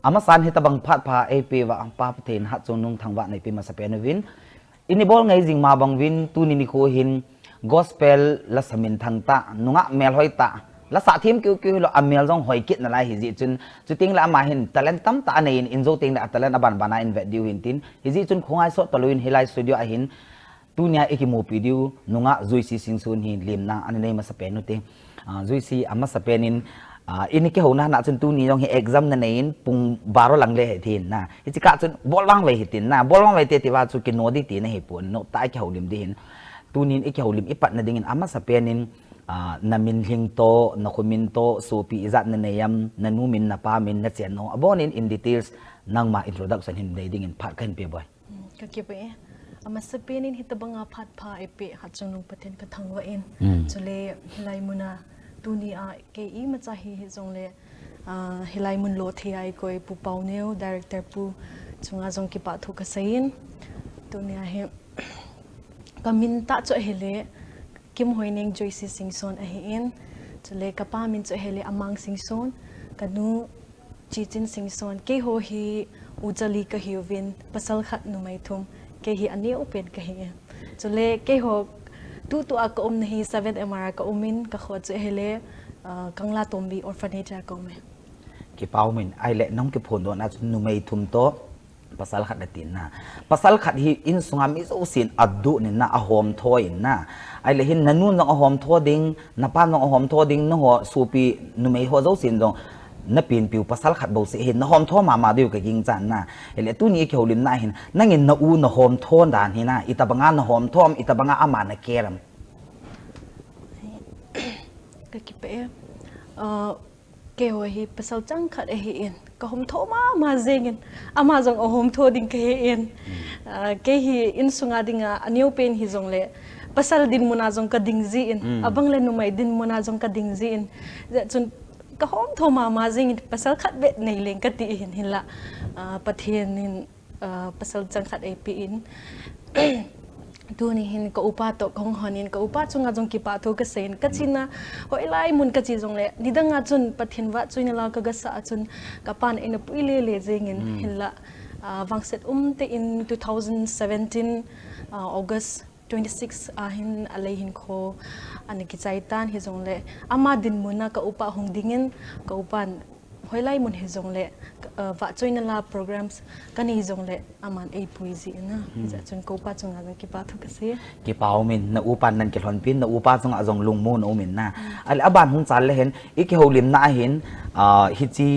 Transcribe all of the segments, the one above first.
ama san hita bang phat pha ap wa ang pa pathin hat chonung thangwa nei pi ma sa penvin inibol ngai jing ma bang win tu ni ko hin gospel la samin thang ta nunga mel hoi ta la sa thim kyu kyu lo amel jong hoi kit na lai hi ji chun chuting la ma hin talent tam ta nei in zo ting la talent aban bana in ve diu hin tin hi ji chun khongai so taloin hilai studio a hin tunia ekimo pidiu nunga joysy singson hi limna ani nei ma sa penu te joysy ama sa penin ini ke hona na chun tu ni jong hi exam na nein pung baro lang le he thin na hi chi ka chun bol wang ve hi tin na bol wang ve te ti wa chu ki no di ti na he pun no ta ke holim di hin tunin ik holim ipat na dingin ama sa penin namin hing to na kumin to so pi izat na neyam na numin na pamin na chen no abonin in details nang ma introduction hin dai dingin phat kan pe boy ka ke pe ama sa penin hitabanga phat pha epe hachung nung paten ka thangwa in chule hilai muna tuni a ke I macha hi jong le hilai mun lo the ai koi pu PAONEO director pu chunga jong ki pa thu ka sein tuni a he kamin ta cho hele kim hoining JOYSI Singson a hi in chule ka pa min cho hele amang Singson kanu chichin Singson ke ho hi ujali ka hiwin pasal khat nu mai thum ke hi ani open ka hi chule ke ho tu ako nahi 7 MR ka umin ka khot che hele kangla tombi orphanage ka me ki paumin ai le nong ki phon do na nu mai thum to pasal khat tin na pasal khat hi in sungami so sin addu ni na ahom thoi na ai le hin nanu nong ahom tho ding na pa nong ahom tho ding no ho supi nu mai ho zo sin dong na pin piu pasal khat bo se hin na hom tho ma diu ka ging chan na hele tu ni ke holim na hin nangin na u na hom thon dan hi na itabanga na hom thom itabanga ama na keram ka ki pe ke ho hi pasal chang khat e hi in ka hom tho ma zengin ama jong hom tho ding ke hi in ke hi in sunga dinga aniu pen hi jong le pasal din muna jong ka ding ji in abang le nu mai din muna jong ka ding ji in chun ka hom tho ma zengin pasal khat be nei leng ka ti hin hila pathian in pasal chang khat e pi in tu ni hin ka upa to kong hanin ka upa chunga jong ki pa tho ka sen ka china hoi lai mun ka chi jong le nidanga chun pathin wa chuina la ka ga sa chun ka pan in a puile le jengin hilla wangset te in 2017 August 26 ahin alai hin kho ani ki chaitan hi jong le ama din muna ka upa hong dingin ka upan hoi lai mun hi jong le wa choina la programs kani jong le aman ei puizi na ja chun ko pa chunga ki pa thu ka se ki paumin na upan nan ke hlon pin na upa chung azong lungmu no min na al aban hung chal le hen ik holim na hin hi chi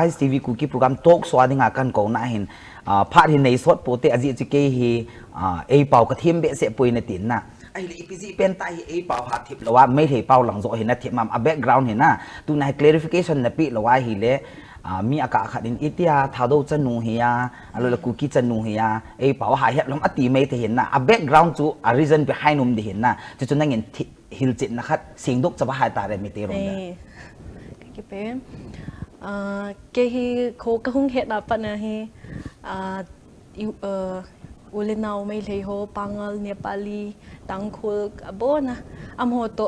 ISTV Kuki program talk so adinga kan ko na hin phat hin nei sot pote aji chi ke hi ei pau ka thim be se puina tin na ai le ipg pen tai ei pau ha thip lawa mai thei pau lang zo hin na thip mam a background hin na tu na clarification na pi lawa hi le mi aka khadin itia thado chanu hiya alola Kuki chanu hiya ei pau ha he lom ati mai te hin na a background chu a reason behind um de hin na chu nangin hil chit na khat singdok chaba ha ta re mi te rom da ki pe ke hi kho ka hung he da pa na hi ulinau mai lei ho pangal Nepali tangkhul abona amho to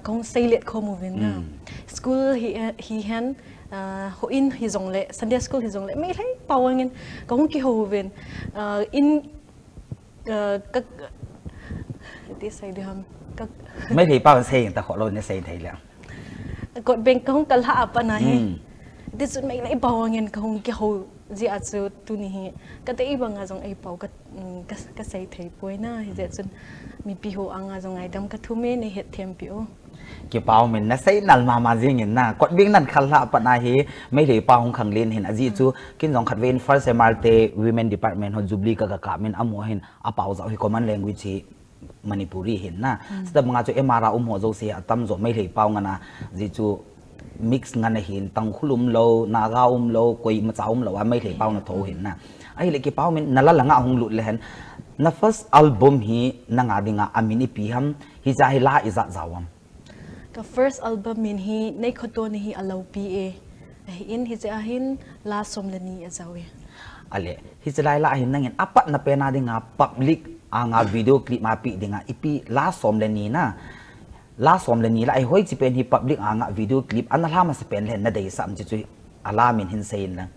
kong sailet ko movin na school hi han ho in hi jong le Sunday school hi jong le mai lei pawangin kong ki ho ven in ka ti sai de ham ka mai thei pau sei ta kho lo ne sei thei la kod beng kong kalha apa na hi this would make like bawangin kong ki ho ji atsu tu ni hi ka te ibanga jong ei pau ka sei thei poi na hi je chun mi pi ho anga jong ai dam ka thu me ne het them pi o ki pau min na sei nal ma jing in na kod bing nan khalha pa na hi mai thei pau hong khang len hin aji chu kin jong khat ven first mrt women department ho jubli ka min amo hin a pau za hi common language hi Manipuri hin na sta mga chu emara ho zo se atam zo mai thei pau ngana ji chu mix ngana hin tang khulum lo naga lo koi ma chaum lo mai thei pau na tho hin na ai le ki pau min nala langa hung lut le hen na first album hi nanga dinga amini pi ham hi za hi la iza zawam ka first album min hi nei khoto ni hi alo pa in hi ja hin la som le ni azawe ale hi zalai la hin nangin apat na pena dinga public anga video clip ma pi dinga ipi la som le ni na la som le ni la ai hoi chi pen hi public anga video clip anala ma se pen le na dei sam chi chu alamin hin sein lang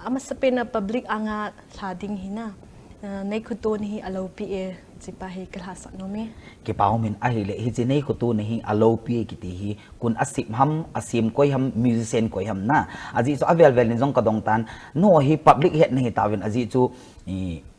ama sa pena public anga thading hina nei khuton hi alopi e chipa hi kalhasa nomi ki paumin ahile hi jinei khutu nei alopi ki ti hi kun asip ham asim koi ham musician koi ham na aji so avel vel ni jong kadong tan no hi public het nei tawin aji chu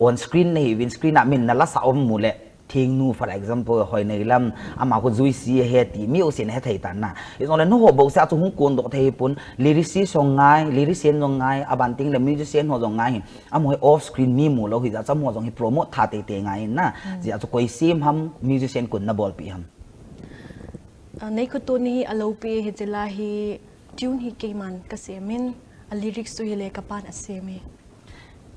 on screen nei win screen a min na la sa om mule thing nu for example hoi nei lam ama ko juicy he ti mi o sin he thei tan na is on no ho bo sa chu hung kun do thei pun lyricist song ngai lyrician song ngai abanting le musician ho song ngai amoi off screen mi mu lo hi za cham ho song hi promote tha te te ngai na ji a chu koi sim ham musician kun na bol pi ham nei khuton hi alopi he jela hi tune hi keman ka semin a lyrics tu hi le kapan asemi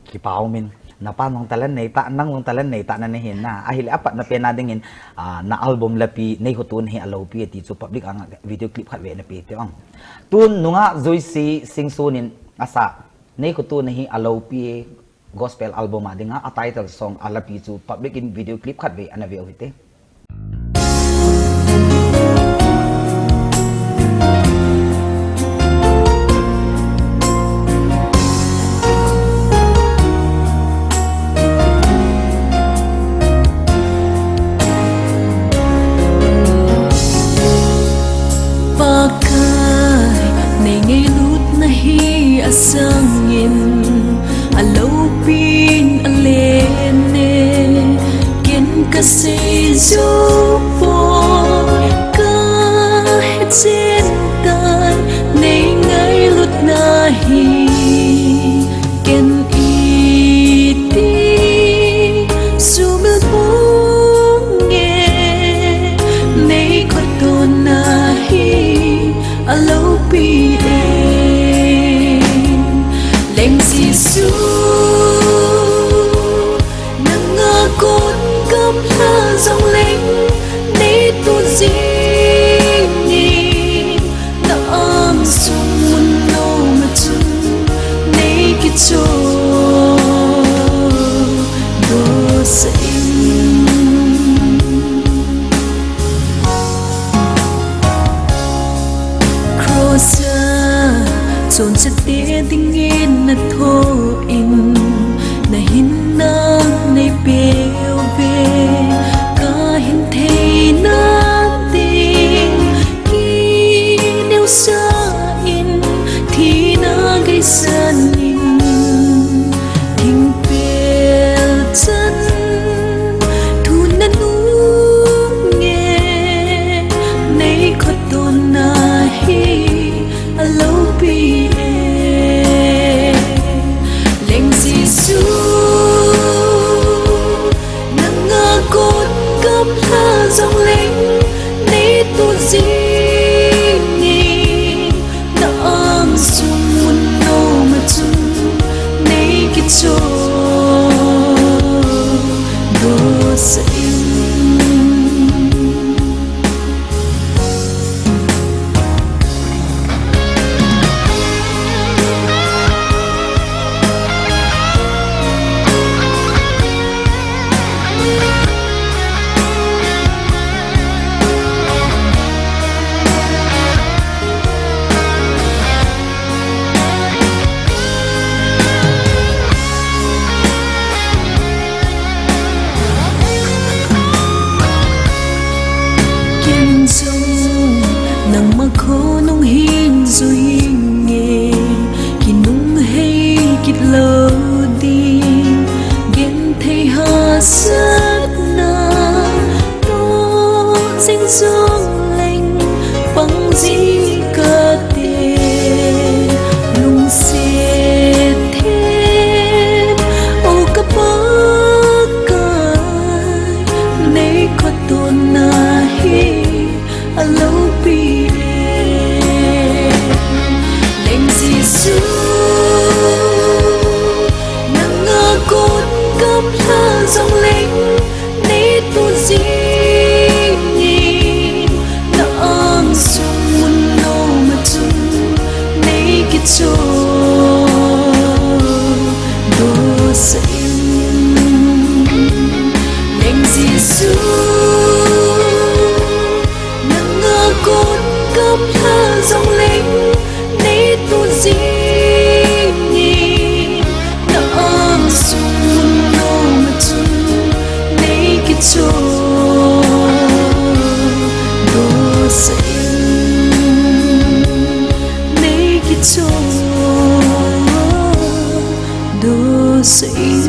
ki paumin na panong talan nei ta nang long talan nei ta na hin na ahil apat na pena dingin na album lapi nei hotun he alopi ti chu public ang video clip khat ve na pi te ang tun nunga joysy singsonin asa nei hotun hi alopi gospel album adinga a title song alapi chu public in video clip khat ve ana ve hite sangin alopin alene ken kasi zopo ka hetsentan nei ngai lut nahi ken iti sumil punge nei koton nahi alopi Su nangakon kam la dòng leng ni tu zini na am sung mun no ma chu nei ki cho do sein chon se te ding in na tho in na hin na nei pe ve ka hin thei na ting ki neu sa in thi na gai san in ting pel chân thu na nu nghe nei kho ton na hi alo bi dòng leng ni tu zini na ang sung mun no ma chu nei ki cho do sein gì nhỉ nang sung no mà chung lấy cái chỗ đồ sinh lấy cái chỗ đồ sinh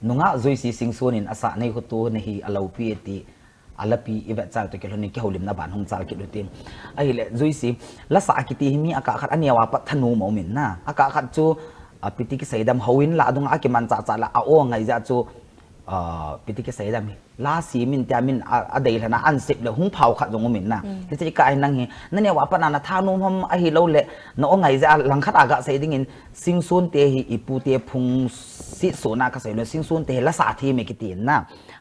nunga Joysy Singson in asa nei ko to nei alopi eti alapi iwet chal to ke hlonin ke holim na ban hong chal ke lutin ai le Joysy la sa akiti himi aka khat aniawa pa thanu mo min na aka khat chu piti ki saidam hoin la dung aki man cha cha la a o ngai ja chu piti ki saidam la si min ta min a dei lana an sip le hung phau khat jong min na le chi ka ai nang hi nane wa pa na na thanu hom a hi lo le no ngai ja lang khat aga saiding in Singson te hi ipu te phung si sona ka sailo Singson te la sa thi me ki tin na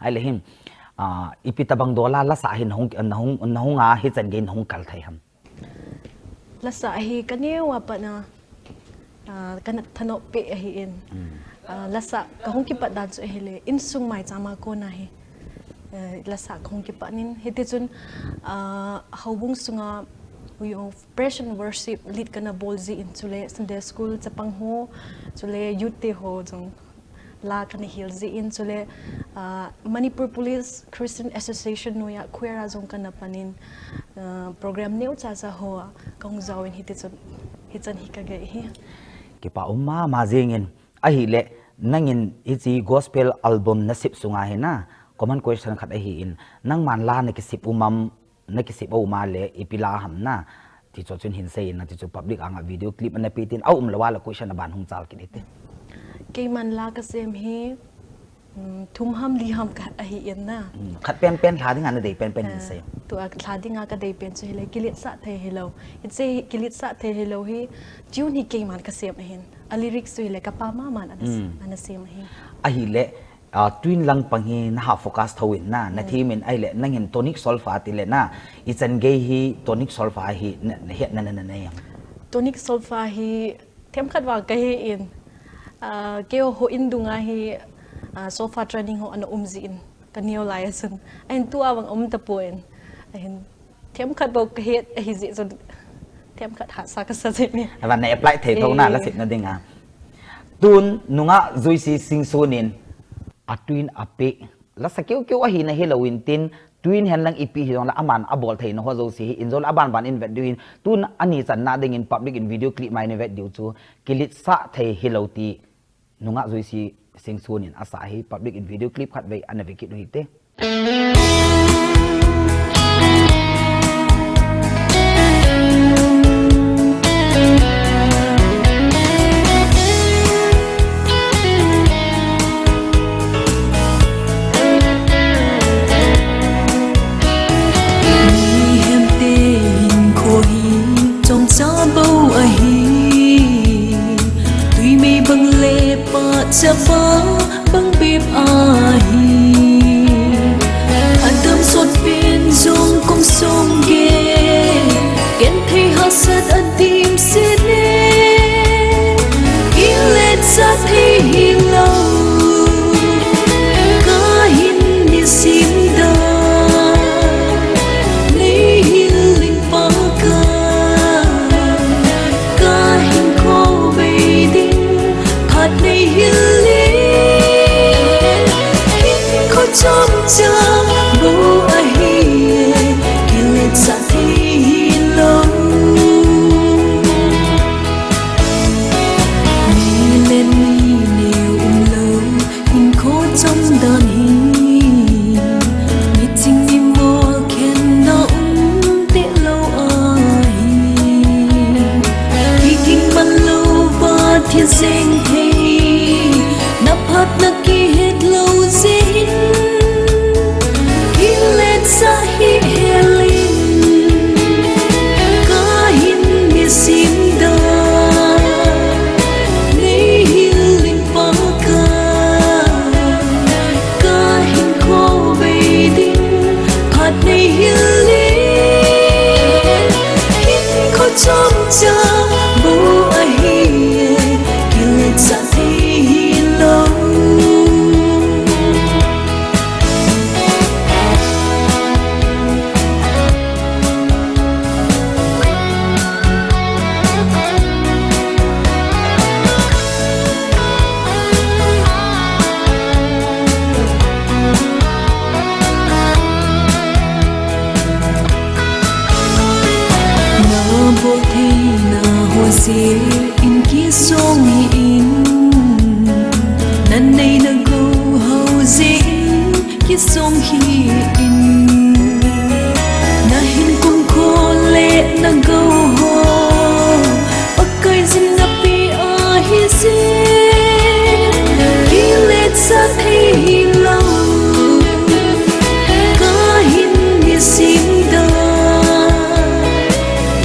ai le hin ipitabang dola la sa hin hong nahung a hi chan gain hong kal thai ham la sa hi kanewa pa na kan thano pe hi in la sa ka hong ki pa dan so hele in sung mai chama ko na hi la sa hong ki pa nin hiti chun haubung sunga yung praise and worship lead kana bolzi in chule Sunday school chapang ho chule youth te ho jong la kana hilzi in chule Manipur Police Christian Association no ya queer jong kana panin program neu cha cha ho kong zawin hiti chun hichan hikaga hi ki pa umma ma jengin a hi le nangin ichi gospel album nasip sunga he na common question khat a hi in nang man la ne ki sip umam na ki sip o ma le ipila ham na ti cho chun hin sei na ti chu public anga video clip na pitin au lawa la question ban hung chal ki dite ke man la ka sem hi thum ham li ham ka a hi in na khat pen pen thla ding an dei pen pen hin sei tu a thla dinga ka dei pen che le kilit sa the hello it's a kilit sa the hello hi tune hi ke man ka sem hin a lyrics tu le ka pa ma man an sem hi a hi le twin lang panghi na ha focus thawin na na thi min ai le nangin tonic sulfa ti le na ichan ge hi tonic sulfa hi het na na yang tonic sulfa hi them khat wa ka hi in ke ho in dunga hi sofa training ho an umzi in kanio liason and tu awang ta poin and them khat bo ka het hi ji so them khat ha sa ka sa je mi van ne apply the thau na la sit na dinga tun nunga Joysy Singsonin twin ape la sakeu keu a hi na Halloween tin twin hen lang ipi hi la aman abol thei no ho Joysy hi injol aban ban in vet duin tun ani chan na ding in public in video clip mai ne vet diu chu kilit sa thei hiloti nunga Joysy Singsonin asa hi public in video clip khat ve an ve ki hi te cha ba bang bib ahi adam sot pin zong kong song ge ken thei hasat adim sene ilet sa thei hilo ka hin ni sim da ni hiling pa ka hin ko be ding phat nei hil trong cha bu a hi kilit sa thi lo ni lên nhiều lâu in khó trong đàn hi mi ching ni mo khen na te lo a hi king ban lo ba thiên sinh thi na phat na ki het lo zin sa hi helin ka hin mi sim da ni hiling pa ka hin ko be ding phat nei hilin hin ko chom cha bu a hi kilit sa thi som hi in na hin kum kho le na go ho pakai zin na pi a hi si ki let sa thei hi lo ka hin hi sim da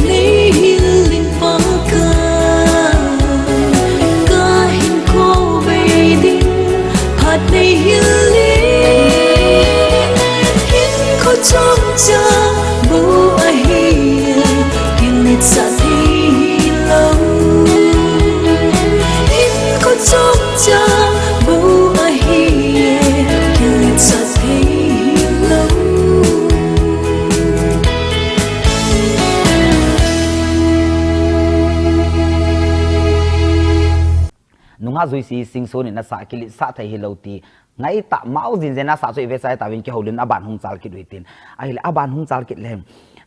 ni hin lin pa ka ka hin ko be ding phat nei hin trong cha bu a hi kinh lịch sa thi lâu in có trong cha bu a hi kinh lịch sa thi lâu nunga JOYSI Singson na sa kilit sa thai hiloti ngai ta mau jin jena sa choi ve sai ta win ki holin aban hung chal ki duitin ahil aban hung chal ki lem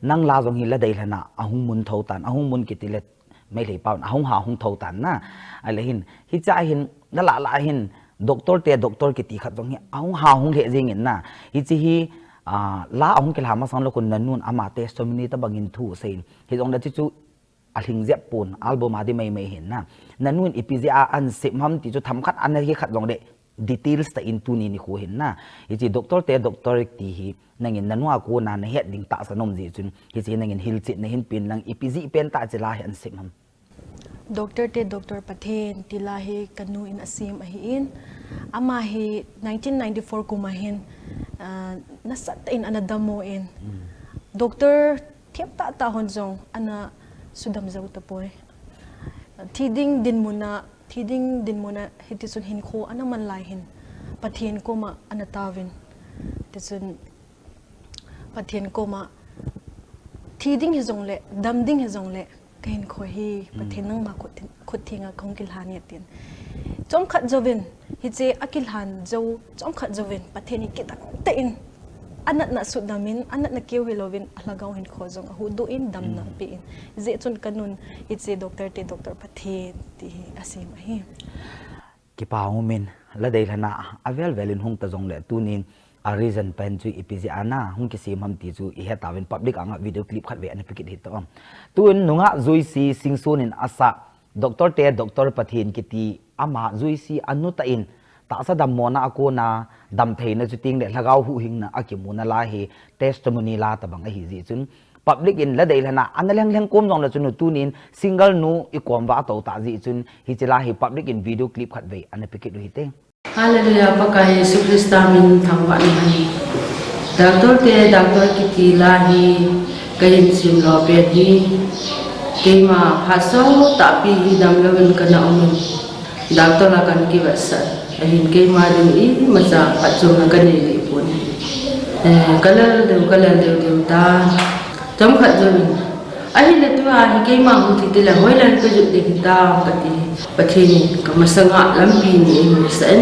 nang la jong hi la dei lana ahung mun thau tan ahung mun ki tilet mai lei paun ahung ha hung thau tan na ale hin hi cha hin na la hin doctor ki ti khat jong hi ahung ha hung le jing in na hi chi hi la ahung ki lama san lo kun nanun ama testimony ta bangin thu sein hi jong da chi chu aling zep pun album adi mai hin na nanun ipizia an sim ham ti chu tham khat an hi khat jong de details ta in tu ni ko hin na hi doctor ti hi nangin nanwa ko na na het ding ta sanom ji chun hi nangin hil chi na hin pin lang ipizi pen ta chila hi an sim ham Dr. Pathen tilahi kanu in asim ahin ama hi 1994 kumahin nasat in anadamo in Dr. thiep ta honjong ana sudam zau tapoy thiding din muna hitisun hin ko ana man lai hin pathen ko ma anatawin tisun pathen ko ma thiding hi jong le damding hi jong le kain ko hi pathen nang ma khut thinga kongkil han yatin chom khat jovin hi che akil han jo chom khat jovin pathen ki tak te in anat na sudamin anat na kiw hilovin alagaw hin ko jong hu do in dam na pi in je chun kanun it's a Dr. Pathen ti asim hi ki paung min la dei lana avel velin hung ta jong le tunin a reason pen chu ipiji ana hung ki sim ham ti chu I he tawin public anga video clip khat ve an pikit hit to tun nunga JOYSI Singson in asa Dr. Pathen ki ti ama JOYSI anu ta in ta sa dam mona ako na dam thei na chu ting le lagaw hu hing na akimuna la hi testimony la ta bang hi ji chun public in la dei lana analang kom jong la chun tunin single nu I kom wa to ta ji chun hi chila hi public in video clip khat ve an pikit du hi te Hallelujah pakai Yesus Kristus min thangwa ni Dr. Kiti lahi kain sim lo pe hi kema haso ta pi dam lawin kana umin Dr. la kan ki wasa ahin kema din I masa pachung na kan ni pun kalal de ta jom khat jom ahin le tu a hi kema hu ti te la hoilan ko ju de kita pati pathin kamasanga lampi ni sen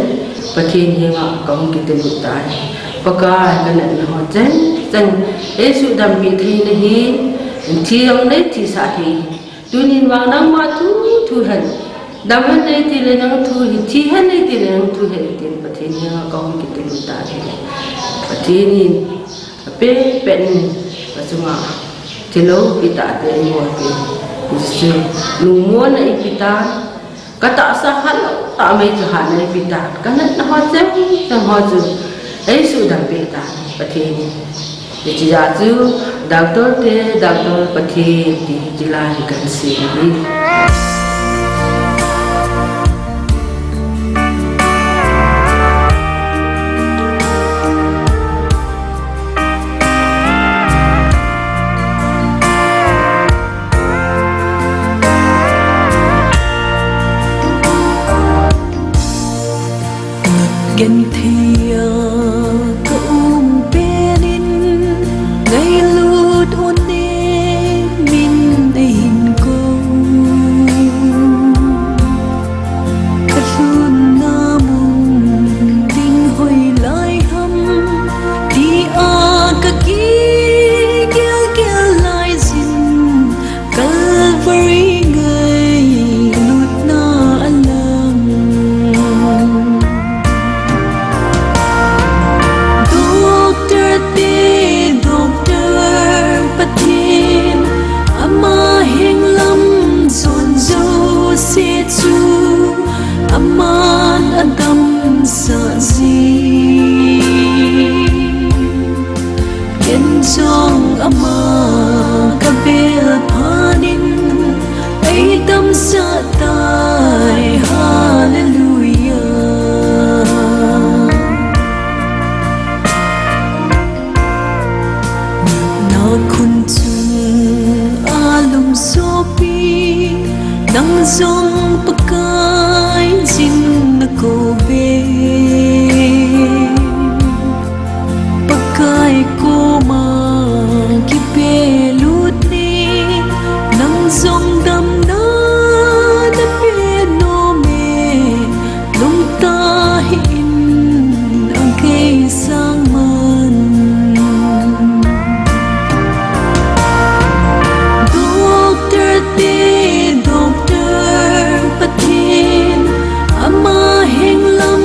pathin hi nga kong ki te ta paka kan na ho chen esu dam mi thi ni hi thi ong ne thi sa thi tunin wang nang ma thu han dam han nei ti le nang thu hi thi han nei ti le nang thu he tin pathin hi nga kong ki te ta pathin ni pe pen pasuma tilo pita te mo pe jise lumon na ipita kata sa hal ta mai ju han na ipita kana na ho chen ta ho ju ai su dam pe ta pathen ni ji ja ju Dr. Pathen ti jila hi kan si ni gần thia cũng bên ngày lút hôn đêm min đền cô nang zong pakai jin na ko be pakai ko ma ki pe lut ni nang zong dam na na pe no me lung ta hin ang kay sang man doctor te patin ama heng lam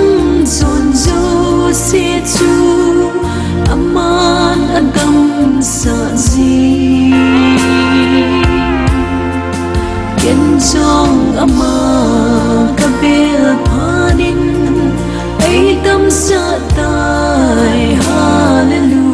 zon zo se chu aman adam sa zi ken jong ama kabel panin ay dam sa tai hallelujah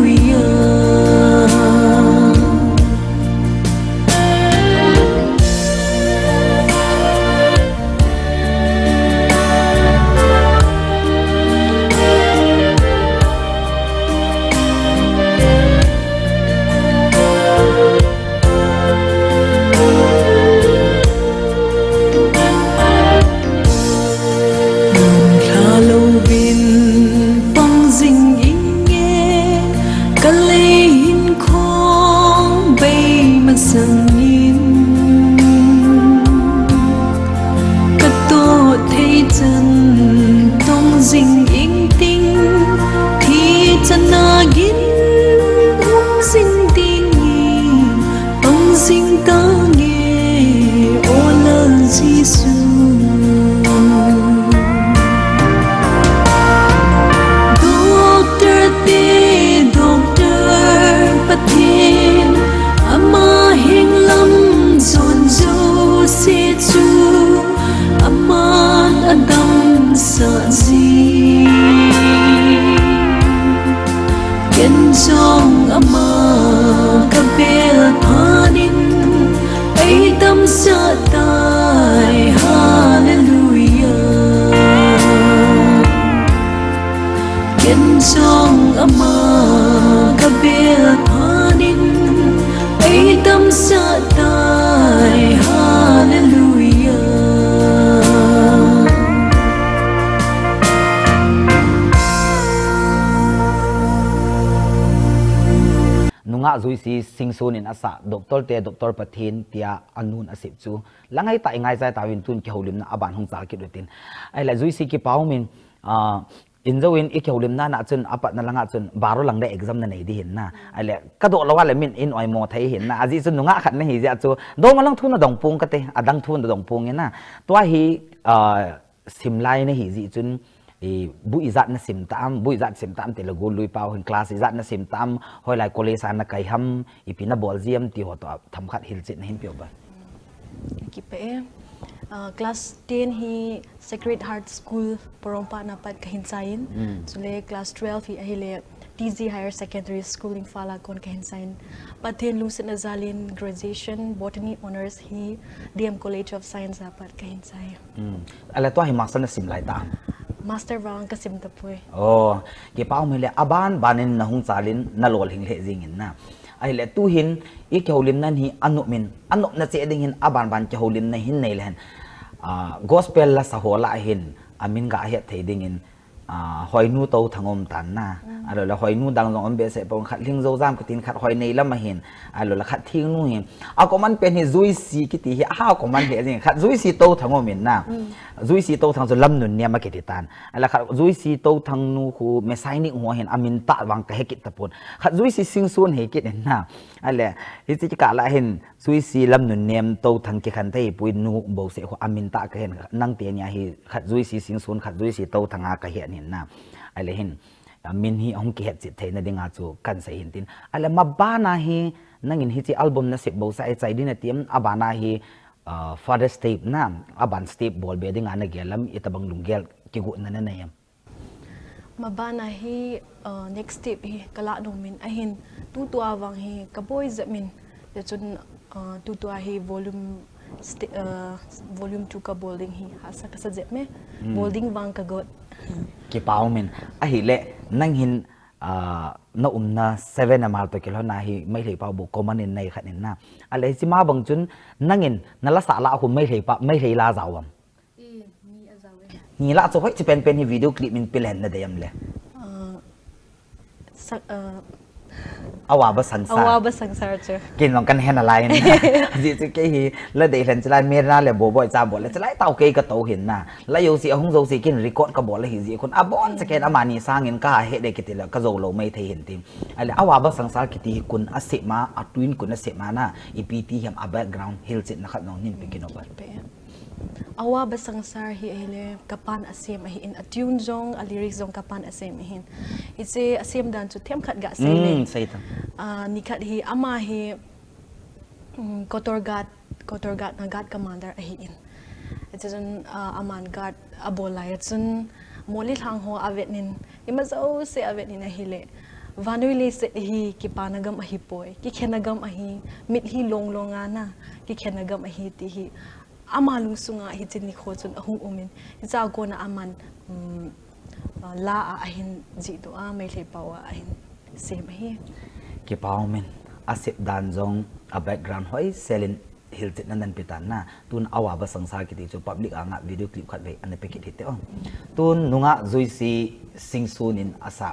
JOYSI Singson in asa Dr. Pathin tia anun asip chu langai ta ingai zai tawin tun ki holim na aban hong chal ki rutin ai la JOYSI ki paumin in zoin ik holim na chun apat na langa chun baro lang de exam na nei di hin na ai le ka do lawa le min in oi mo thai hin na aji chun nunga khat na hi ja chu do malang thun na dong pung ka te adang thun na dong pung na to hi simlai na hi ji chun bu izat na simtam bu izat simtam te lagu lui pau hin class izat na simtam hoi lai college an na kai ham ipina bolzium ti ho to tham khat hil chit na hin pio ba ki pe class 10 hi Sacred Heart School porompa na pat kahin sain chule class 12 hi ahile TZ Higher Secondary School in Fala kon kahin sain pathin lucid nazalin graduation botany honors hi DM College of Science apat kahin sai ala to hi master na simlai ta master wang kasim tapoy oh ke pau mele aban banin na hung chalin na lol hing le jingin na ai le tu hin i ke holim nan hi anu min anu na che ding hin aban ban ke holim na hin nei len gospel la sahola hin amin ga he thei ding in hoi nu to thangom tan na alo la hoi nu dang long be se pon khat ling zo jam kutin khat hoi nei lam hin alo la khat thing nu hin a ko man pen hi JOYSI ki ti hi ha ko man le jing khat JOYSI to thangom min na JOYSI to thang zo lam nun ne ma ke ti tan ala khat JOYSI to thang nu khu me sai ni ho hin amin ta wang ka he ki ta pon khat JOYSI Singson he ki na ale hi ti ka la hin JOYSI lam nun nem to thang ki khan thei pui nu bo se ho amin ta ka hen nang te nya hi khat JOYSI Singson khat JOYSI to thanga ka he hin na ale hin min hi ong ki het chit theina dinga chu kan sai hin tin ale mabana hi nangin hi chi album na sip bo sai chai din atiam abana hi father step na aban step bol be dinga na gelam itabang lunggel ki gu na na yam mabana hi next step hi kala dong min ahin tu tu awang hi kaboy zamin de chun tu tu hi volume 2 ka bolding hi hasa ka sa me bolding wang ka got ki pau min a hi le nang hin na na 7 amal to kilo na hi mai lei pa bu common in nei khanin na ale si ma bang chun nangin na la sa la hu mai lei pa mai lei la zawam ni la cho hoi chi pen pen hi video clip min pilen na deyam le awa ba sangsar chu kin long kan hen alai na ji chi ke hi la dei len chlai mer na le bo boy cha bo le chlai tau ke ka to hin na la yo si hong zo si kin record ka bo le hi ji kon abon se ken amani sangin ka he de kitila ka zo lo mai the hin tim ale awa ba sangsar kiti kun asema atwin kun asema na ipt hem a background hill sit na khat no nin pe kin over awa ba sangsar hi ele kapan asem hi in atune zong a lyrics zong kapan asem hin itse asem dan chu them khat ga se le sai ta ni khat hi ama hi kotorgat na god commander hi in itse jon aman god abolai chun moli thang ho avet nin imazo se avet nin hi le vanuile se hi ki panagam hi poi ki khenagam hi mit hi longa na ki khenagam hi ti hi amalung sunga hi chin ni kho chun ahung umin cha ko na aman la a hin ji do a mai le pawa a hin sem hi ki pau men asip dan jong a background hoi selin hil tit nan pitan na tun awa ba sangsar ki ti chu public anga video clip khat ve an pe ki te on tun nunga joysy singson in asa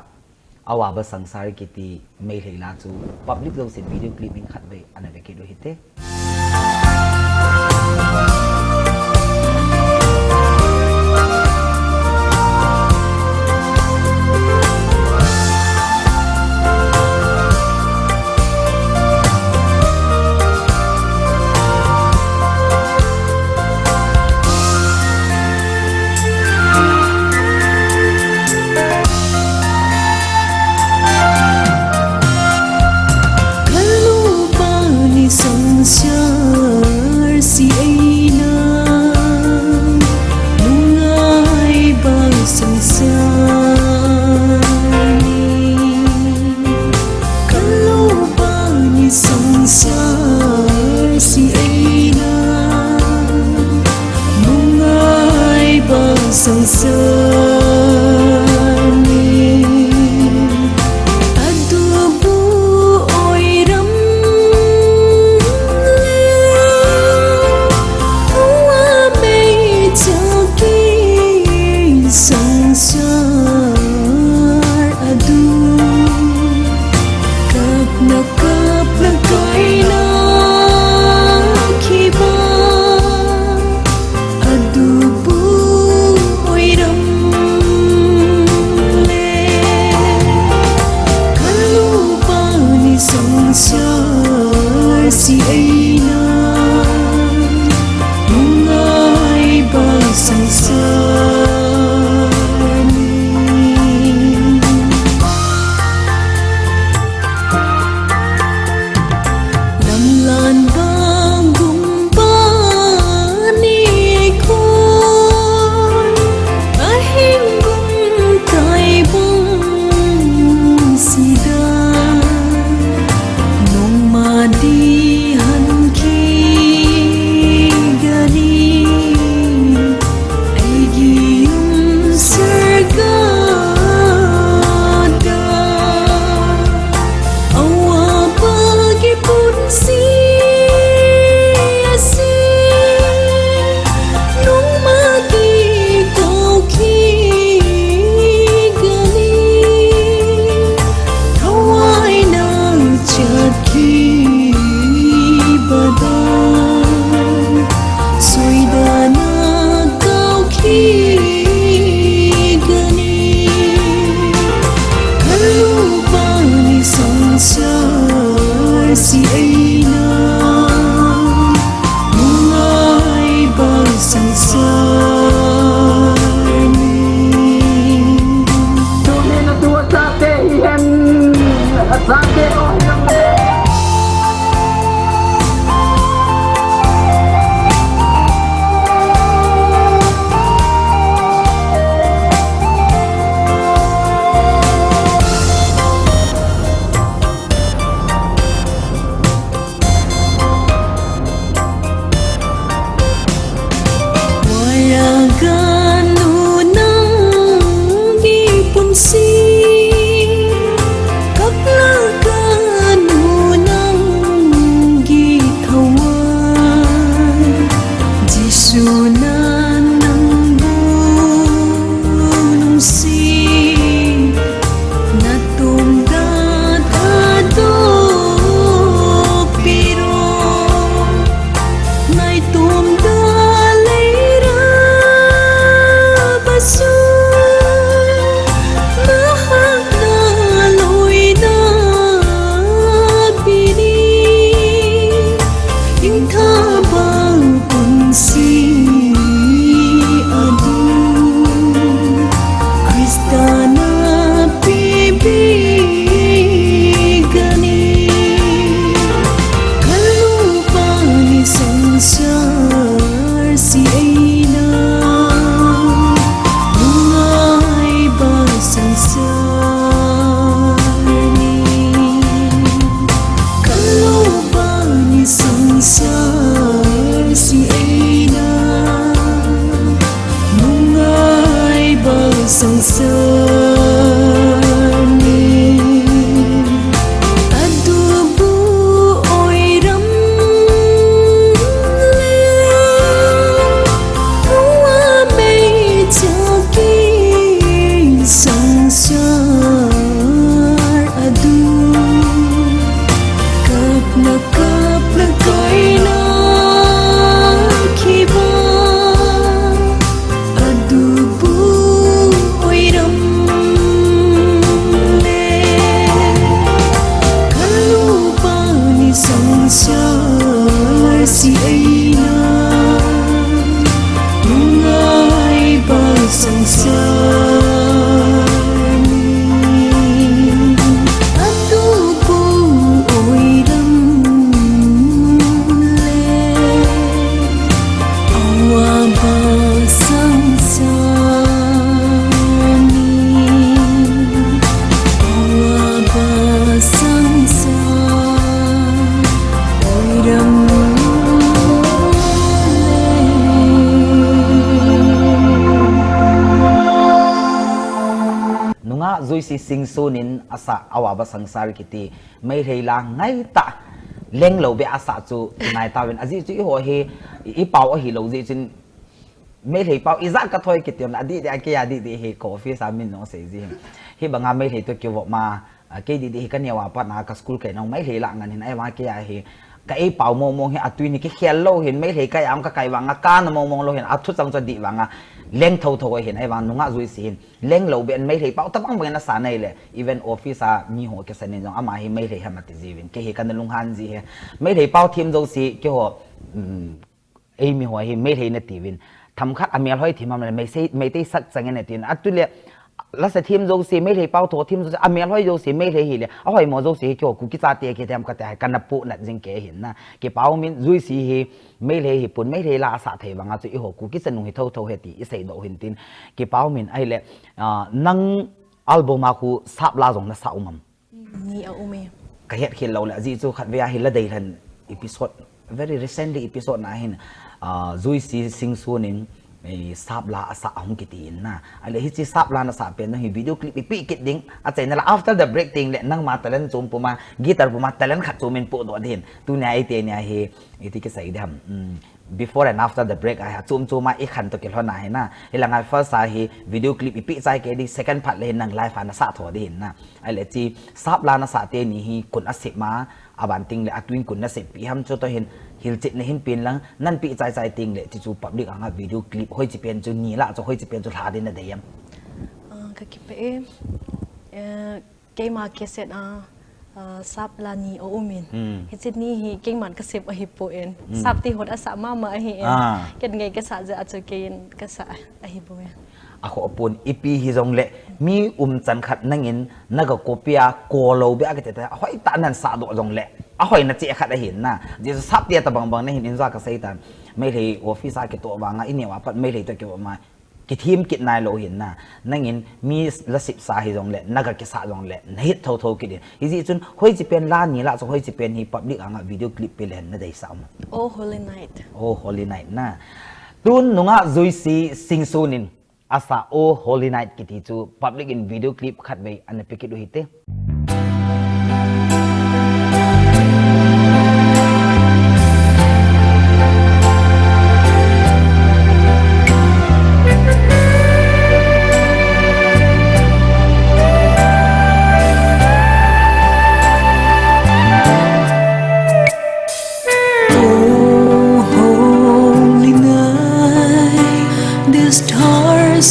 awa ba sangsar ki ti mai le la chu public lo sin video clip in khat ve an pe ki do hite soi si ai na ngai ba sang sa atu pu oi dam le awa ba sang sa Joysy Singsonin asa awaba sangsar kiti may rela ngay ta leng lo be asa chu nai tawin azi chu ho he I pau hi lo ji chin may rei pau iza ka thoi kiti na di de ke ya di de he coffee sa min no se ji he banga may rei to ke wo ma ke di de kan yawa pa na ka school ke nong may rela ngan hin ai wa ke ya he ka e pau mo mo he atui ni ke khel lo hin may rei ka am ka kai wanga ka na mo mo lo hin athu chang cho di wanga leng thâu thâu hiện ai vang nunga zui sin leng lo ben mai thei pau tabang bang na sa nei le even office a mi ho ke sanin jong ama hi mai thei ha mati jivin ke he kan lung han ji he mai thei pau thim jo si ke ho ei mi ho hi mai thei na tivin tham khat amial hoi thimam le mai tei sak chang ne tin atule la sa thim jo si mai thei pau tho thim jo amial hoi jo si mai thei hi le a hoi mo jo si ke ho ku ki cha te ke them ka te kan na pu na jing ke hin na ke pau min zui si hiไม่เลยญี่ปุ่นไม่เลยลาสาเทวังอาจุอีหกูกิสนุงฮิเท่าเฮติอิเสดหินตินกี่เป้ามินไอเล่นังอัลบั้มคูสับลาจงนัสอุมัมนี่เอาอุเมก็เหตุเขียนเราแหละจีจูขัดเวียหิละเดียนอีพิโซด very recently อีพิโซดนะเห็นจุยซีซิงซูนินสับลาสาหงกิตินนะอะไรที่จีสับลานะสาเป็นนั่งวิดีโอคลิปปีกิดดิ้งอาจารย์นั่นละ after the break ติ้งเล่นั่งมาแต่เล่นจูมปูมากีตาร์ปูมาแต่เล่นขัดจูมินปูตัวเด่นตัวนี้ไอเตียเนี่ยเฮไอที่ก็ใส่ดำ before and after the break ไอ้จูมมาอีกขันตัวเกี่ยวกับไหนนะเฮลังไอ้ first สาเหวิดีโอคลิปปีใจแกดี second part เลยนั่งไลฟ์ฟันนะสาถั่วเด่นนะไอ้เลยจีสับลานะสาเตียนี่ฮีคนอาศัยมาอาบันติ้งเลยอัตวินคนอาศัยปีฮัมจะตัวเห็นฮิลจิตในหินเป็นลังนั่นปีใจติ้งเลยที่จูปับดิกอ่างวิดีโอคลิปห้อยจะเป็นจูนี่ละจะห้อยจะเป็นจูหาดินนะเดียมก็คิดไปเกมาเกษตรซับลานีโออุมินเฮจิตนี่เก่งมันกษตรอหิโปเอ็นซับที่หดอาสามาเฮเอ็นกันไงกษตรจะอาจจะเกณฑ์กษตรอหิโปเอ็นอาขอปุ่นอีปีฮิจงเละมีจันขัดนั่งอินนักโกเปียโกโลเบียกันแต่ห้อยตานันสาดจงเละห้อยนัดเจ้าขัดได้เห็นนะเดี๋ยวซับเดียตบางในเห็นอินซากระเซตันไม่เลยออฟฟิศอาเกตัวบางอินเนี่ยว่าไม่เลยตัวเกี่ยวมากิทีมกินนายโลเห็นนะนั่งอินมีละสิบสาฮิจงเละนักกิสาจงเละฮิตเท่ากินฮิจิจุนห้อยจะเป็นล้านนี่ละจะห้อยจะเป็นฮิปับลิกอ่างวิดีโอคลิปไปเล่นนั่นได้ซ้ำโอ้ Holy Night โอ้ Holy Night นะตุนนุ่งจุยซีซิงซูนินasa oh holy night kiti chu public in video clip khat bei an pikit u hite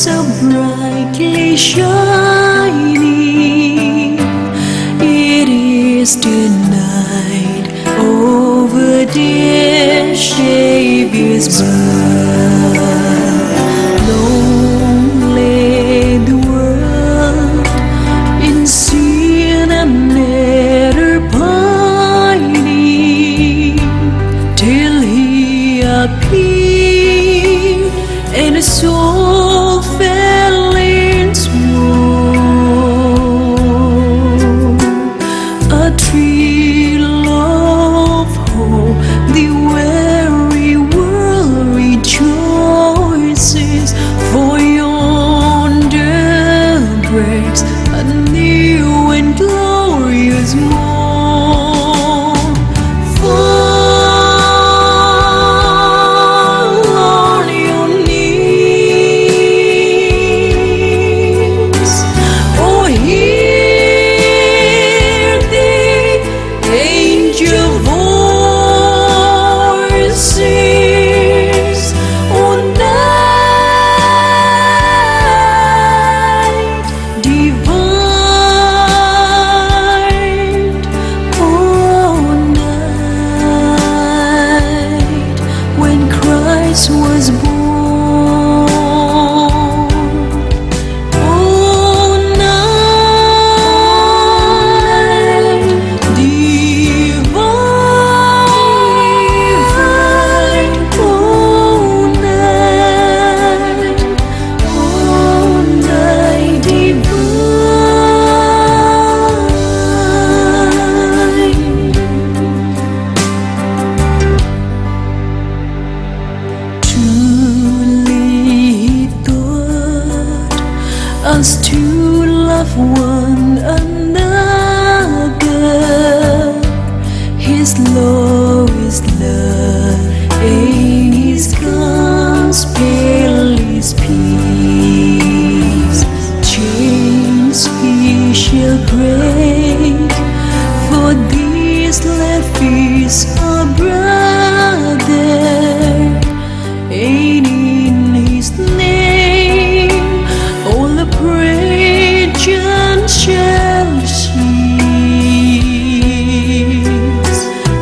so brightly shining. It is the night over dear Savior's birth. Long lay the world in sin and never pining, till He appeared and a soul fell in swoon. A thrill of hope the weary world is a brother, ain't in his name all the preachers shall cease.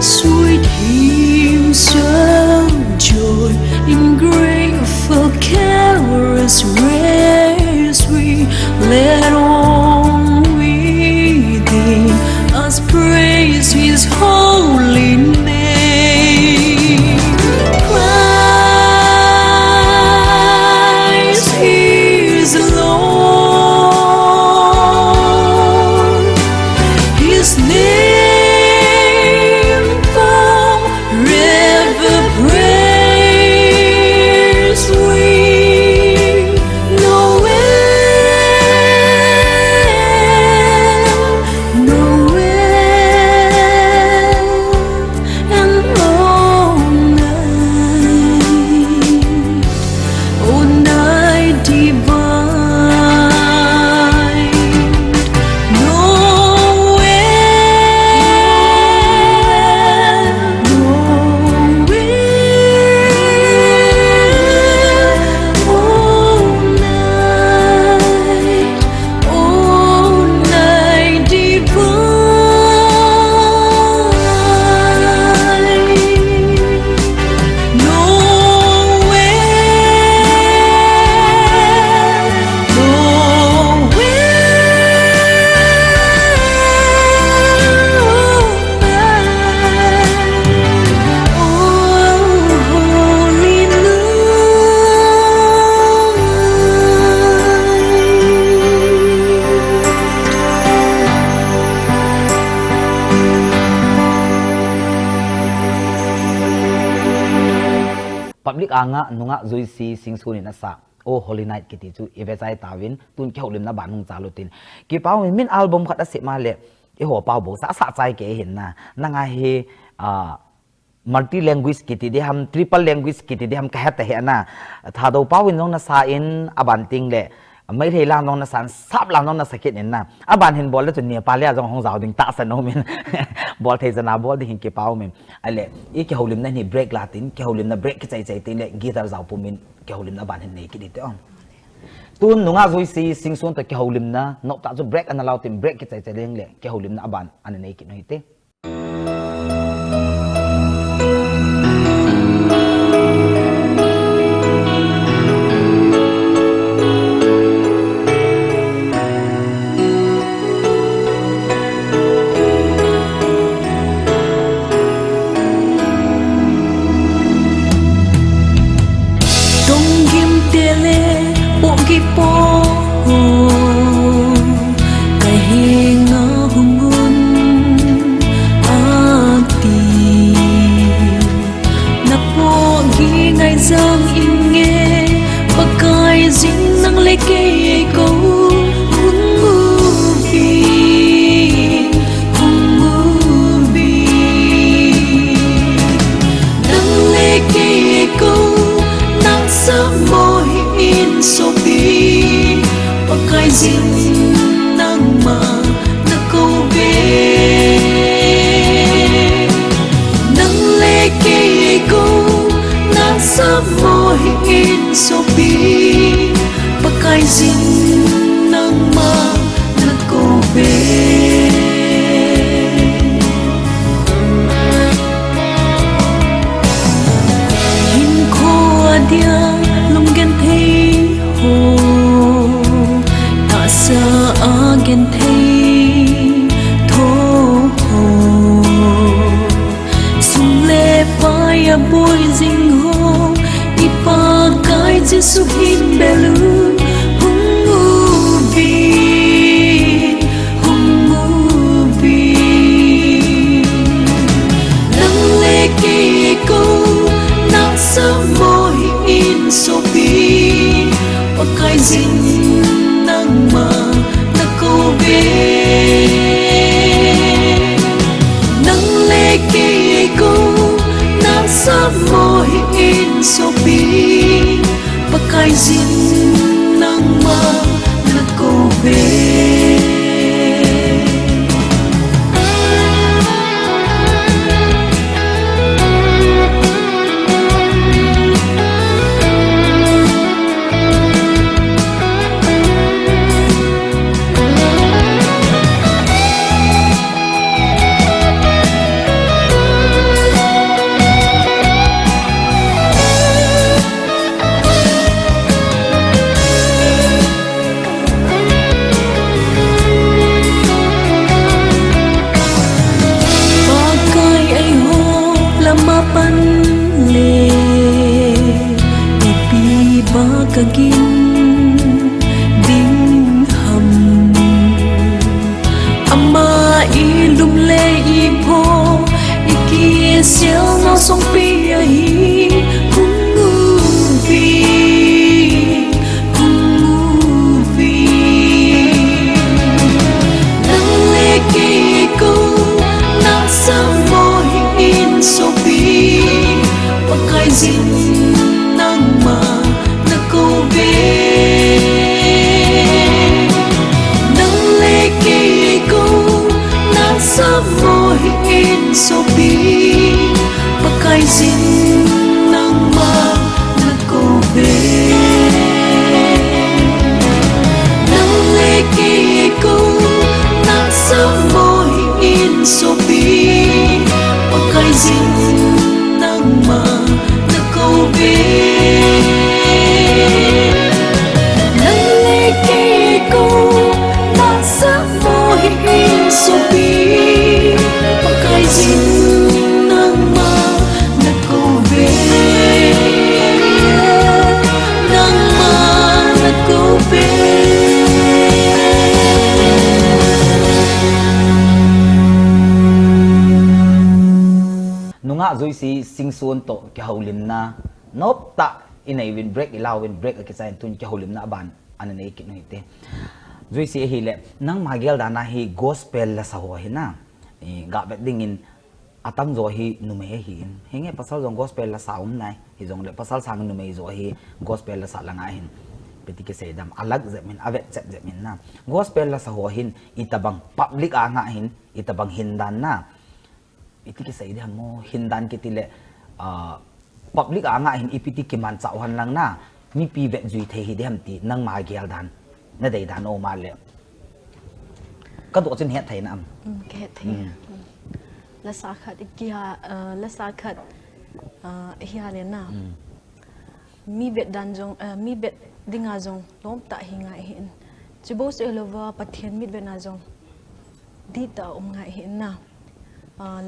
Sweet hymns of joy in grateful careless raise we let on within us praise His holy name. Christ is Lord, His name forever praise we. public anga nunga Joysy Singson in asa o holy night kiti chu evesai tawin tun ke holim na banung chalutin ki pau min album khat ase male e ho pau bo sa chai ke hin na nanga he multi language kiti de ham triple language kiti de ham ka hata he na thado pawin nong na sa in abanting le mai thei lam nong na san sap lam nong na sakit in na aban hin bol le chu ne palia jong hong zaw ding ta sa no min bol thei jana bol de hin ke pau min ale e ke holim na ni break latin ke holim na break ke chai chai tin le guitar zaw pu min ke holim na ban hin ne ki te on tun nunga Joysy Singson ta ke holim na no ta chu break an allow tin break ke chai chai leng le ke holim na aban an ne ki no hite po kahinga hungun ati na po gingay zang inge pagkay zing nang leke ko hungubi nang leke ko nang sa mohin sobi pagkay zing nang ma nakobe nang leke ko nasa mohin sobi pagkay zing nang ma nakobe hinko adya lunggan thei ho sa again thay tho ho sum le pa ya boy jing ho ipagkai jesu hi pan le pi ba kagin ding ham ama ilum le ipo iki siêu no song pi hi Joysy Singson to ke haulim na nop ta inay win break ilaw win break ke sa tun ke haulim na ban anane ke no ite Joysy hile nang magel dana hi gospel la sa ho hina ga bet dingin atam zo hi nume hi hinge pasal jong gospel la sa nai hi jong le pasal sang nume zo hi gospel la sa langa hin peti ke sedam alag zemin avet zemin na gospel la sa ho hin itabang public anga hin itabang hindan na iti ki say dihan mo hindan kitile public anga hin ipiti kiman chauhan lang na mi pi vet zui the hi dihan ti nang ma gyal dan na dei dan o ma le ka do chen het thai na am ke het thai la sa khat ikia la sa khat hi le na mi vet dan jong mi vet dinga jong lom ta hinga hin chibos elova pathian mit vet na jong di ta nga hin na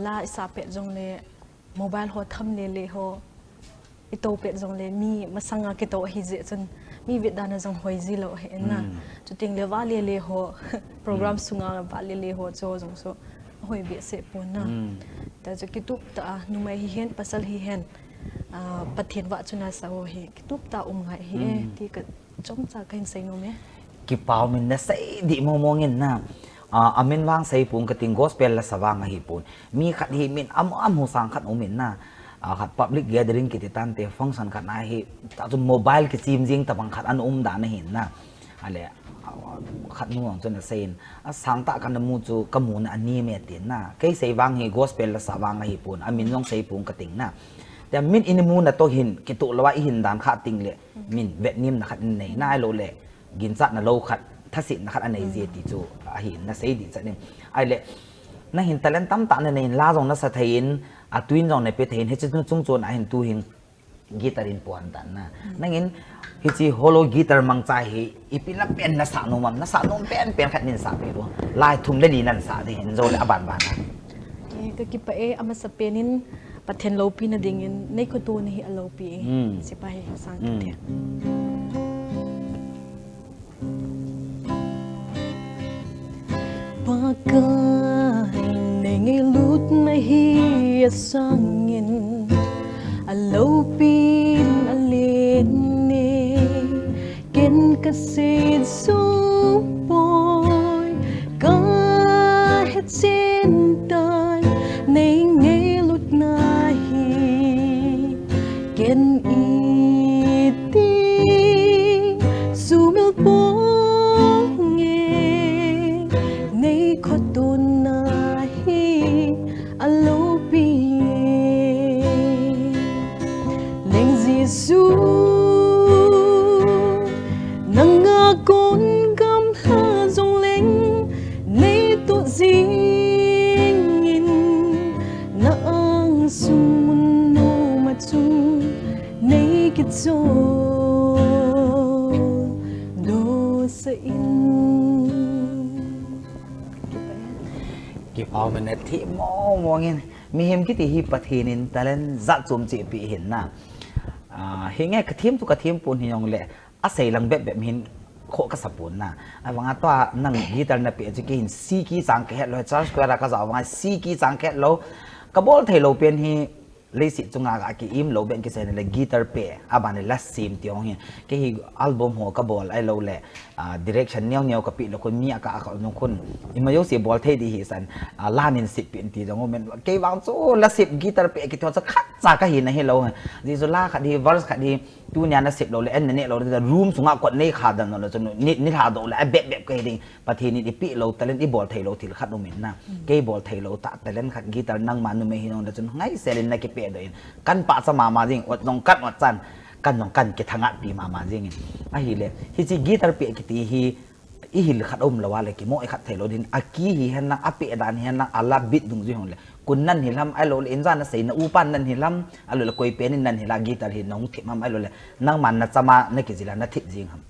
la isa pet jong le mobile ho tham le ho ito pet jong le mi masanga ke to hi je chun mi vet dana jong hoi ji lo he na chu ting le wa le ho program sunga ba le ho cho jong so hoi be se pon na ta chu kitup ta numai hi hen pasal hi hen pathian wa chuna sa ho he kitup ta ngai hi ti ka chong cha kain sai no me ki pau min na sai di mo mongin na amin wang say pung kating gospel la sawang hi pun mi khat hi min am hu sang khat umin na khat public gathering ki tante function khat na hi ta chu mobile ki chim jing tabang khat an da na hin na ale khat nuang chun na sein sang ta kan mu chu kamun ani me tin na kai sei wang hi gospel la sawang hi pun amin long say pung kating na te min inimu na to hin ki tu lawa hin dan kha ting le min vet nim na khat nei na lo le gin chat na lo khat thasi na khat anei je ti chu hi na sei di chanin ai le na hin talent tam ta na nei la jong na sa thein a twin jong ne pe thein he chu chung chon a hin tu hin guitar in puan tan na nangin hi chi holo guitar mang cha hi ipila pen na sa no mam na sa no pen khat nin sa pe ro lai thum le ni nan sa de hin zo le aban ban na ke ki pa e ama sa penin pathen lo pi na dingin nei ko to ni alo pi si pa he sang te Pakai nengilut na hiya sangin alopin alini ken kasid supoy kahit sintay nengilut na hi ken iti sumilpo กี่พอมันเนี่ยที่มองเงี้ยมีเห็นคิดที่ฮิปะเทนินแต่เล่นจัดจุ่มจีปีเห็นนะเห็นไงกระเทียมตุกกระเทียมปูนหิยองเลยอาศัยหลังแบบเห็นโคกระสับปูนนะไอ้วังอัตว่านั่งกีตาร์นับเปียจะกินซีกีสังเกตเลยจ้าสกวาระก็จะวังซีกีสังเกตแล้วกระบอกเทโลเป็นฮีเลยสิจงอากิอิมโลเป็นกิเซนเลยกีตาร์เปียอาบานเลยลัสซิมที่องเฮียก็ฮีอัลบั้มหัวกระบอกไอ้โลเลยดิเรกชันเนียวกับปีแล้วคนมีอากาศเขาน้องคนอิมายกเสียบอลเทดีฮิสันลานินสิบปีที่จงเป็นเกี่ยวกับโซ่ลัสซิมกีตาร์เปียกิตัวจะคัดจากหินนะเฮโลดิโซล่าคดีวอลส์คดีตัวนี้นะสิบโลเลยเอ็นเนี่ยเราจะรูมสูงกว่านี้ขาดนั่นเราจะนี่ขาดโลเลยแบบก็เองประเทศนี้ปีเราแต่เล่นอีบอลไทยเราที่ขัดโนเมนนะเกี่ยวบอลไทยเราแต่เล่นขัดกีตาร์นั่งมันโนเมนเราจะง่ายเซเลนนักเปียเดินกันปะสมาจริงอดน้องกันอดจันกันน้องกันกิทางะปีมาจริงไอ้เหี้ยที่จีกีตาร์เปียกิตีฮีอีหิลขัดอมละว่าเลยกิโมไอขัดไทยเราดินอากีฮีเห็นนักอภิดานเห็นนักอัลลาบิดดุงจุยหงเลยคุณนั่นเห็นลำไอ้เราเอ็นจานนั่นใส่นักอุปันนั่นเห็นลำอะไรละกุยเป็นนั่นเห็นลากีตาร์เห็นน้องทิมไอ้เราเลยนั่งมันนัดจะมาในกิจละนัดทิจริงครับ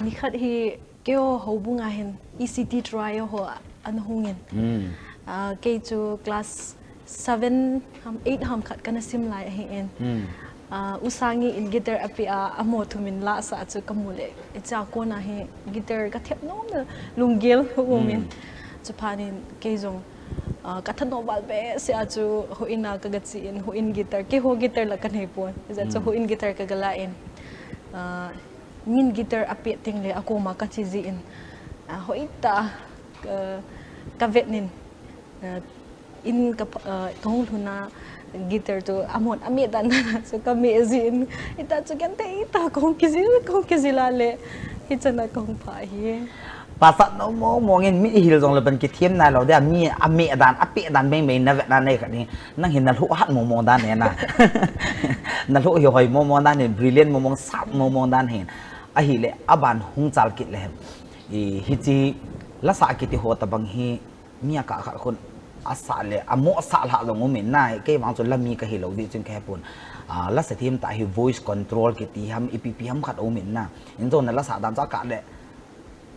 มีขัดฮีเกี่ยวหัวบุงอาเห็น ECT trial หัวอันหงเงินเกี่ยวจูคลาส7 8ทำขัดกันซิมไลเห็นอุสังอินกีตาร์อภิอาโมทุมินละสัจกมูเลจากคนอาเห็นกีตาร์ก็เทียบน้องลุงเกลหัวมินจะพานินเกี่ยวจงกัทโนบาลเบสอาจูหัวอินากกัดซีนหัวอินกีตาร์เกี่ยวหัวกีตาร์ละกันให้ปวนจะหัวอินกีตาร์กกลาอินนินกีตาร์อภิติงเลยaku maka ciziin ho ita ka vetnin in ka thong thuna gitar tu amon ami dan so kami azin ita chu kente ita kong kizila le hichana kong pha hi ภาษาโน้มองเห็นมีหิลจงเลยเป็นกิเทียมนายเราได้มีอเมดานอเปดานไม่นะเวลาในขณะนี้นั่งเห็นนักลุหัดมองด้านเนี่ยนะนักลุหอยมองด้านเนี่ยบริเลียนมองสับมองด้านเห็นไอ้หิเลอาบานหงจัลกิเลยฮิจีลักษณะกิติโหตบังฮีมีอากาศคนอาสาเลยอโมสาละลงโมเมนต์น่ะเกี่ยบางส่วนละมีก็หิเราดิจนแค่ปุ่นลักษณะที่มันแต่ฮิ voice control กิติฮัม EPP ฮัมขัดโอเมนต์น่ะอินโซนลักษณะด้านจากาเลย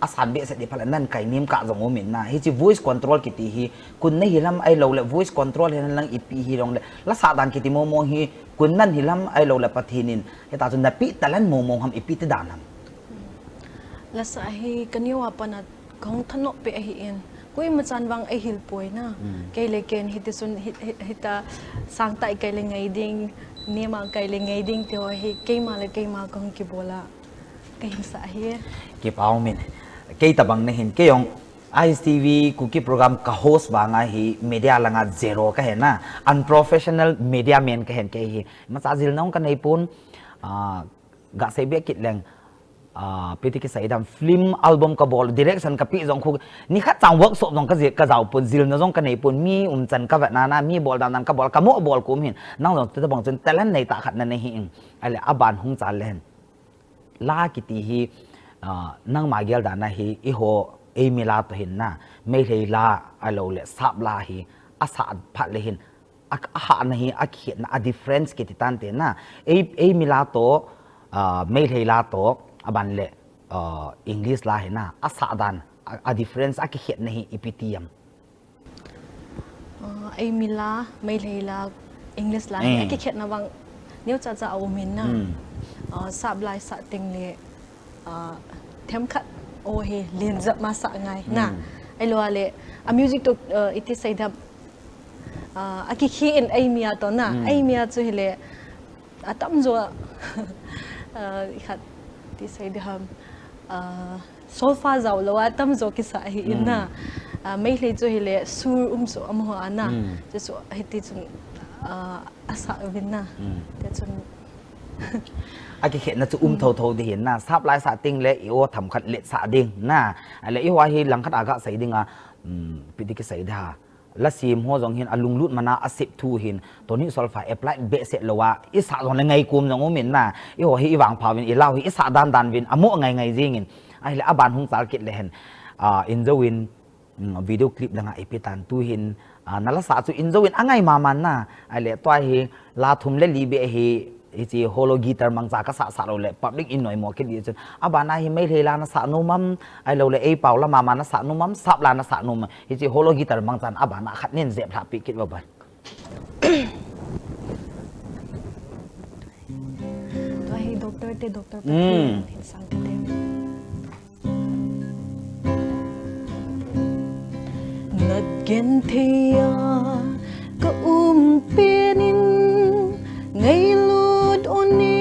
อาสาเบสเดียพลันนั่นไก่นิ่มกะจงโมเมนต์น่ะฮิจี voice control กิติฮีคุณในหิลำไอเราเลย voice control เห็นนั่ง EP ฮีลงเลยลักษณะด้านกิติโมฮีคุณนั่นหิลำไอเราเลยปะเทนินเหตุจนนับปีแต่ละโมฮัม EP ที่ด่านฮัมละสาเหกันยวปนัดของถนนไปเห็นกุยมาจันวังไอหิลป่วยนะไกลเกนฮิตสุนฮิตาสังไตไกลไงดิ้งเนียมาไกลไงดิ้งเดียวฮิไกมาเลยไกมาของกิโบลาไกสาเหกิบเอามินไกตะบังเนี่ยเห็นกี่ยง ISTV คุกี้โปรแกรมกับโฮสต์บางไงฮีมีเดียลังอาเซโร่ก็เห็นนะ unprofessional media man ก็เห็นกี่ฮีมาซาจิลน้องกันในปุ่นกะเซเบียกิดแรงพิธีกิจใส่ดำฟิล์มอัลบั้มกับบอลดิเรกชันกับพี่จงคุกนี่ข้าจังเวิร์กช็อปจงก็จะเอาปุ่นซิลนะจงกันในปุ่นมีจันกับแบบนั้นมีบอลดำนั้นกับบอลกับโมบอลกูมีนั่งจงจะบอกจนแต่ละในตาขัดนั่นในหิงอะไรอาบานหงจันเลนลากิติฮีนั่งมาเกลดานะฮีอีโฮเอมิลาตัวเห็นนะไม่เลยลาอะไรเลยสับลาฮีอาสาพัดเลยเห็นอาหารฮีอาเขียนดิฟเฟรนซ์กิติตันเตนะเอมิลาโตไม่เลยลาโตอาบันเล่อังกฤษลาเห็นนะอาสาดันดิฟเฟรนซ์อาเขียนในอีพีทีมไอมิลาไม่เลยลาอังกฤษลาอาเขียนนะวังเนี่ยจะเอาเมนนะสับลายสัติงเลยเทมขัดโอเฮเรียนจะมาสักไงนะไอรัวเลยมิวสิกตัวอิติใส่ดับอากิคีอินไอเมียตัวน่ะไอเมียจุเฮเลยตั้มจัวขัดที่ใส่ดับโซฟาเจ้าแล้วตั้มจัวกิสาฮีอินน่ะไม่เลยจุเฮเลยสูรุมโซอมหัวน่ะจะสุเฮติจุนอาสาวินน่ะแต่จุนอาจจะเห็นนะจะโทที่เห็นนะทับลายสาติงเลยอีโอทำขัดเละสาดิ่งนะอะไรอีว่าเห็นหลังขัดอากาศใส่ดิ่งพิธีกิจใส่ดาและซีมหัวจงเห็นอลุงลุดมานาสิบทูเห็นตัวนี้โซลฟาแอปไลน์เบสเสร็จแล้วว่าอีสาตรงไงกุมจงโมเมนนะอีว่าเห็นอีวางพาวินอีเล่าอีสาดันวินอโมไงจริงไอ้เลยอาบานหงสารกิจเลยเห็นอินเดวินวิดีโอคลิปดังไอพิตันตูเห็นนั่นละสาสุอินเดวินอังไงมามันนะไอ้เลยตัวเห็นลาทุมเล่ลีเบเฮ ichi holo guitar mangza ka sa lo le public in noi mo ke di chun abana hi mai lela na sa no mam ai lo le ei pau la mama na sa no mam sap la na sa no ma ichi holo guitar mangza abana khat nen zep tha pi kit ba ban to hi doctor pathin sang ka te nat gen thea ka penin ngay lút one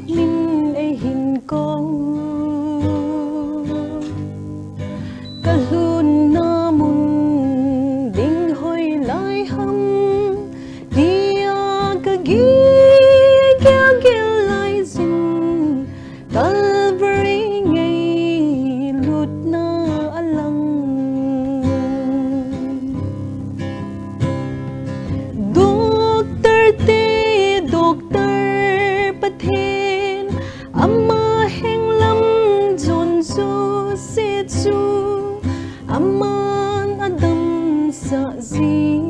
min ay hin kong kalun namun ding hoy lai ham dia kagi kya gil lai zin Calvary ngay lút na alang Doctor Pathin Ama henglam John su sit su Aman adam sa zin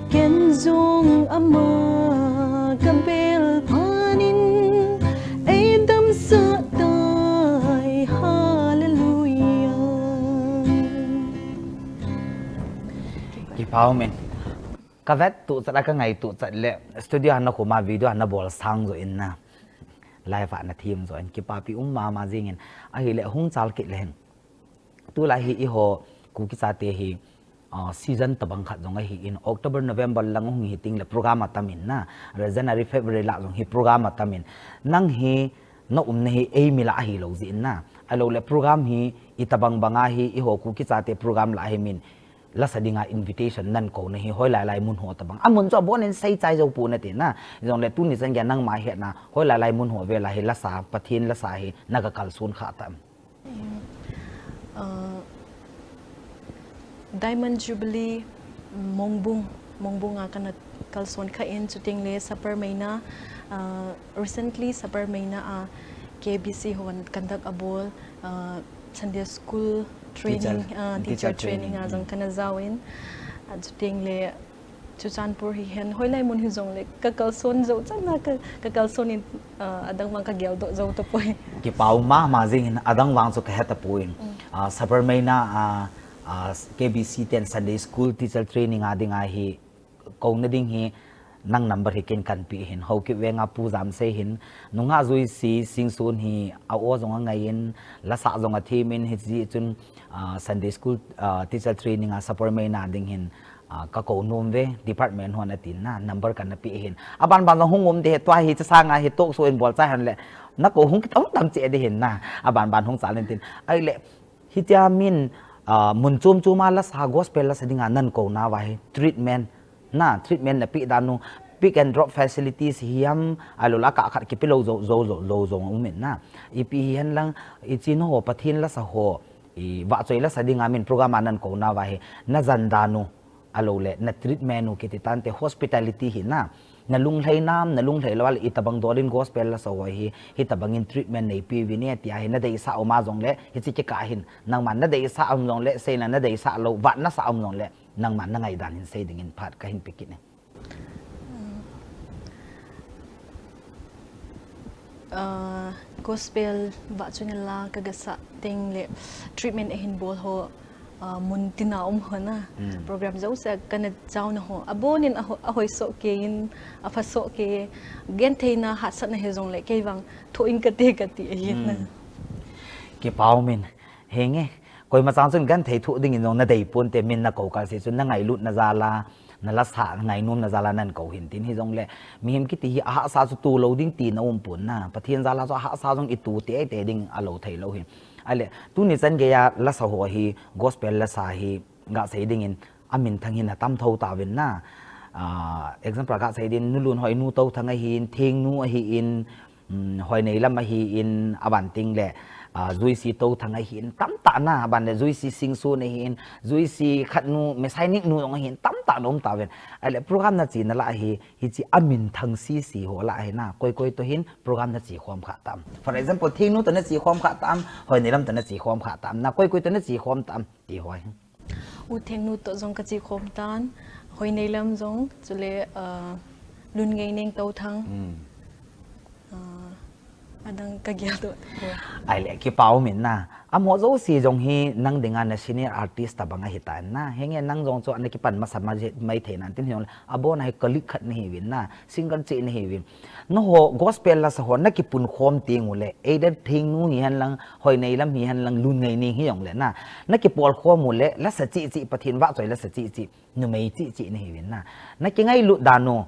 Ken zong ama kabel panin Ay dam sa tay hallelujah Kipao men kavet tu sada ka ngai tu chat le studio han na khoma video han na bol sang zo in na live na team zo in kipa pi ma jing in a hi le hung chal ki len tu la hi ho ku ki sa te hi season tabang khat zong hi in October November lang hung hi ting le program atamin na January February la zong hi program atamin nang hi no ne hi ei mi la hi lo zin na a lo le program hi itabang banga hi ho ku ki sa te program la hi min la sadinga invitation nan ko na hi hoi lai mun ho tabang amun cho bon en sai chai zo pu na te na jong le tu ni san nang ma he na hoi lai mun ho ve la hi la sa pathin la sa hi naga kal sun kha tam Diamond Jubilee mongbung akan kalson kha in shooting le super maina recently super maina KBC hon kandak abol Sunday school training teacher training azang kana zawin shooting le chuchanpur hi hen hoilai mun hi zong le kakalson zo chana kakalson in adang mang ka gyal do zo to poi ki pau ma jing adang wang so ka heta puin super maina KBC 10 Sunday school teacher training ading hi kong na ding hi nang number hi ken kan pi hin HAOKIP wenga pu jam se hin nunga JOYSI Singson hi awo zonga ngayin la sa zonga themin hi ji chun Sunday school teacher training support mai na ding hin ka ko nom ve department hon atin na number kan na pi hin aban ban hungom de twa hi cha sanga hi tok so in bol cha han le na ko hung tom tam che de hin na aban ban hung cha len tin ai le hi cha min mun chum chuma la sa gospel la sadinga nan ko na wa hi treatment na treatment na pi danu pick and drop facilities hiam alula ka khat ki pilo zo umen na ipi hian lang ichino ho pathin la sa ho i wa choi la sadinga min program anan ko na wa he na zandanu alole na treatment nu kititante hospitality hi na lung thai nam na lung thai lawal itabang dolin gospel la so hi hitabangin treatment nei pi vine tia hi na dei sa oma jong le hi chi ka hin nang man na dei sa om jong le sei na dei sa lo wa na sa om jong le nang man na ngai dan hin sei ding in phat ka hin pikit ne gospel wa chunela kagasa ting le treatment hin bol ho mun tina hona program jau sa kana jau na ho abonin ahoi so ke in afa so ke gen theina ha sat na he jong le ke wang tho in ka te hin na ki pau min henge koi ma chang chun gan thei thu ding in jong na dei pon te min na ko ka se chun na ngai lut na zala na la sa ngai num na zala nan ko hin tin hi jong le mi hem ki ti hi a sa chu tu lo ding ti na pun na pathian zala so ha sa jong i tu te te ding a lo thei lo hin ale tu ni chan ge ya la sa ho hi gospel la sa hi ga sei ding in amin thang hin tam tho ta win na example ga sei din nu lun hoi nu to thang hi in thing nu hi in hoi nei lam hi in aban ting le JOYSI to thang hi in tam ta na ban le JOYSI Singson hi in JOYSI khat nu mesai nik nu ong hi tam ta nom ta wen ale program na chi na la hi chi amin thang si ho la hi na koi to hin program na chi khom kha tam for example thing nu to na chi khom kha tam hoi nei lam to na chi khom kha tam na koi to na chi khom tam ti hoi u theng nu to jong ka chi khom tan hồi nay làm giống cho lệ luôn ngày nên tàu thăng đang cái gì đó ai lẽ cái bao mình na amo zo si jong hi nang dinga na senior artist ta banga hitan na henge nang jong cho an ki pan ma sama mai the nan tin hiol abo na kalik khat ni win na single che ni win no ho gospel la sa ho na ki pun khom ting ule e den thing nu hi han lang hoi nei lam hi han lang lun ngai ni hi yong le na ki pol khom ule la sa chi chi pathin wa choi la sa chi chi nu mei chi chi ni win na ki ngai lu dano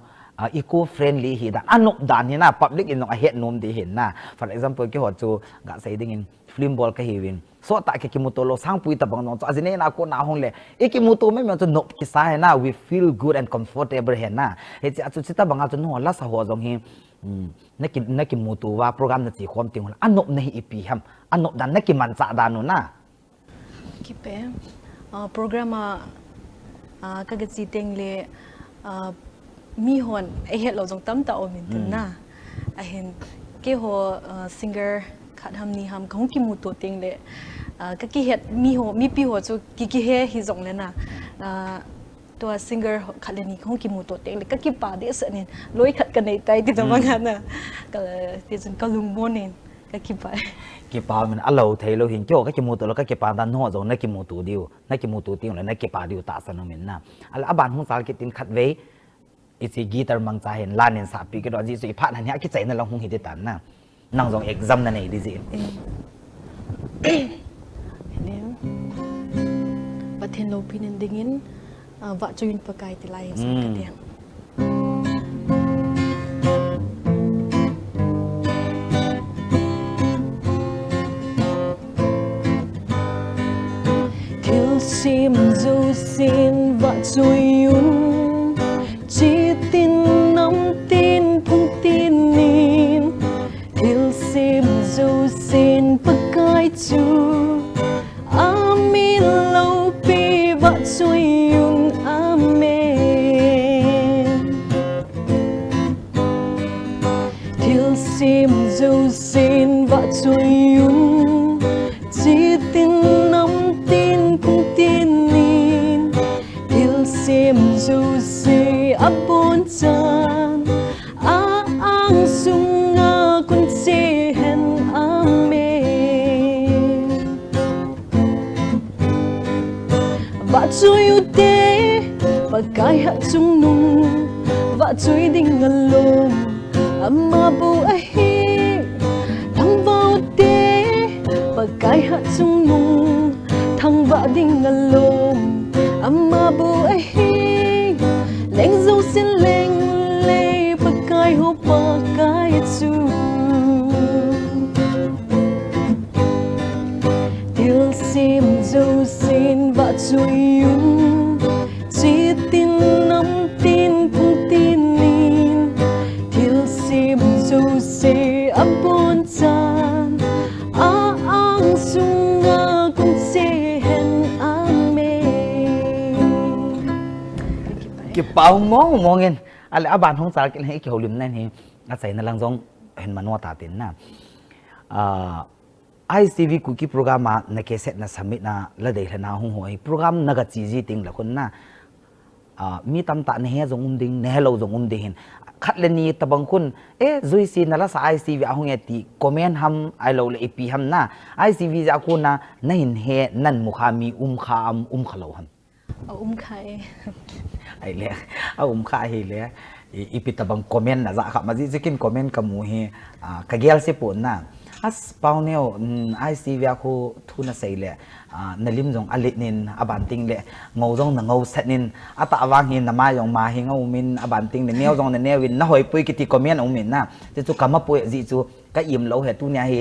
eco friendly hi dan anok dan hi na public in a het nom di hin na for example ki ho chu ga sai ding in film ball ka hi win so ta ki mutolo sang pui ta bang no azine na ko na hong le ki mutu me me chu nop ki sa na we feel good and comfortable he na he chi achu ta bang chu no la sa ho jong hi na ki mutu wa program na chi khom ting anop na hi ipi ham anop dan na ki man cha dan no na ki pe program ka ga chi teng le mi hon ai het lo jong tam ta o min tin na a hen ke ho singer khat ham ni ham khong ki mu to ting le ka ki het mi pi ho chu ki he hi jong le na to singer khat le ni khong ki mu to ting le ka ki pa de sa nen loi khat ka nei tai ti ta manga na ka ti jun ka lung mo nen ka ki pa min alo thei lo hin kyo ka ki mu to lo ka ki pa dan no jong na ki mu tu diu na ki mu tu ting le na ki pa diu ta sa no min na al aban hung sal ki tin khat ve isi guitar mang cha hen lanin sa pi ke do ji sui phat han ya ki chai na long hung hi de tan na nang jong exam na nei di ji ne pathen lo pin dingin wa chuin pakai ti lai sa ka dia thiếu sim du xin và chui yun chỉ tin nắm tin phung tin nín thiếu sim du xin pakai chu amin lâu pi và chui yun amen thiếu sim du xin và chui yun chỉ tin nắm tin phung tin nín thiếu sim du xin abon chan ang sunga kun se hen amen và chui u te và kai hạ chung nung và chui ding alom amma bu ahi thang vào te và kai hạ chung nung thang va ding alom amma bu ahi leng zo sin leng le pakai ho pakai chu til sim zo sin va chui yun chỉ tin nắm tin phung tin nín til sim zo se abon chan ang sunga kun se hen amen ki pau mo ngin ale aban hong sal kin he ki holim nan he a chai na lang jong hen manwa ta tin na ISTV Kuki program na keset na submit na la dei na hong hoi program na ga chi ji ting la kun na mi tam ta ne he jong ding ne hello jong ding khat le ni tabang kun joysy na la sa ISTV a hong eti comment ham ai lo le ep ham na ISTV ja ku na hin he nan mukha mi kham khalo ham khai ai le kha hi le ipi tabang comment na za kha ma ji jikin comment kamu he ka gel se pon na as PAONEO ISTV ko thuna sei le nalim jong alit nin abanting le ngau jong na ngau set nin ata awang hin na ma jong ma hi ngau min abanting ne neo jong na newin na hoi pui kiti comment ong min na te chu kama pui ji chu ka im lo he tu nya hi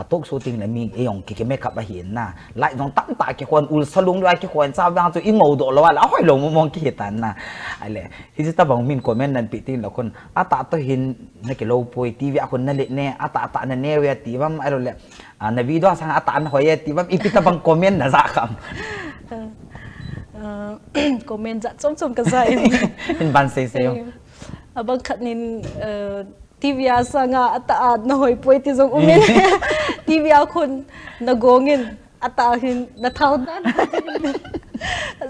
talk show ting le mi e yong ki make up a hin na lai jong tam ta ki khon ul salung loi ki khon sa wang chu i ngau do lo la hoi lo mong ki tan na ai le hi ta bang min comment nan pi tin la kon ata to hin na ki lo pui TV a kon na le ne ata na ne we ti bam ai lo le na video sang ata na hoi ti bam ipi ta bang comment na za kam comment dạ chom ka za in ban se se abang khat nin TV sanga ata na hoi poi ti jong umen TV khun na gongin ata hin na thau dan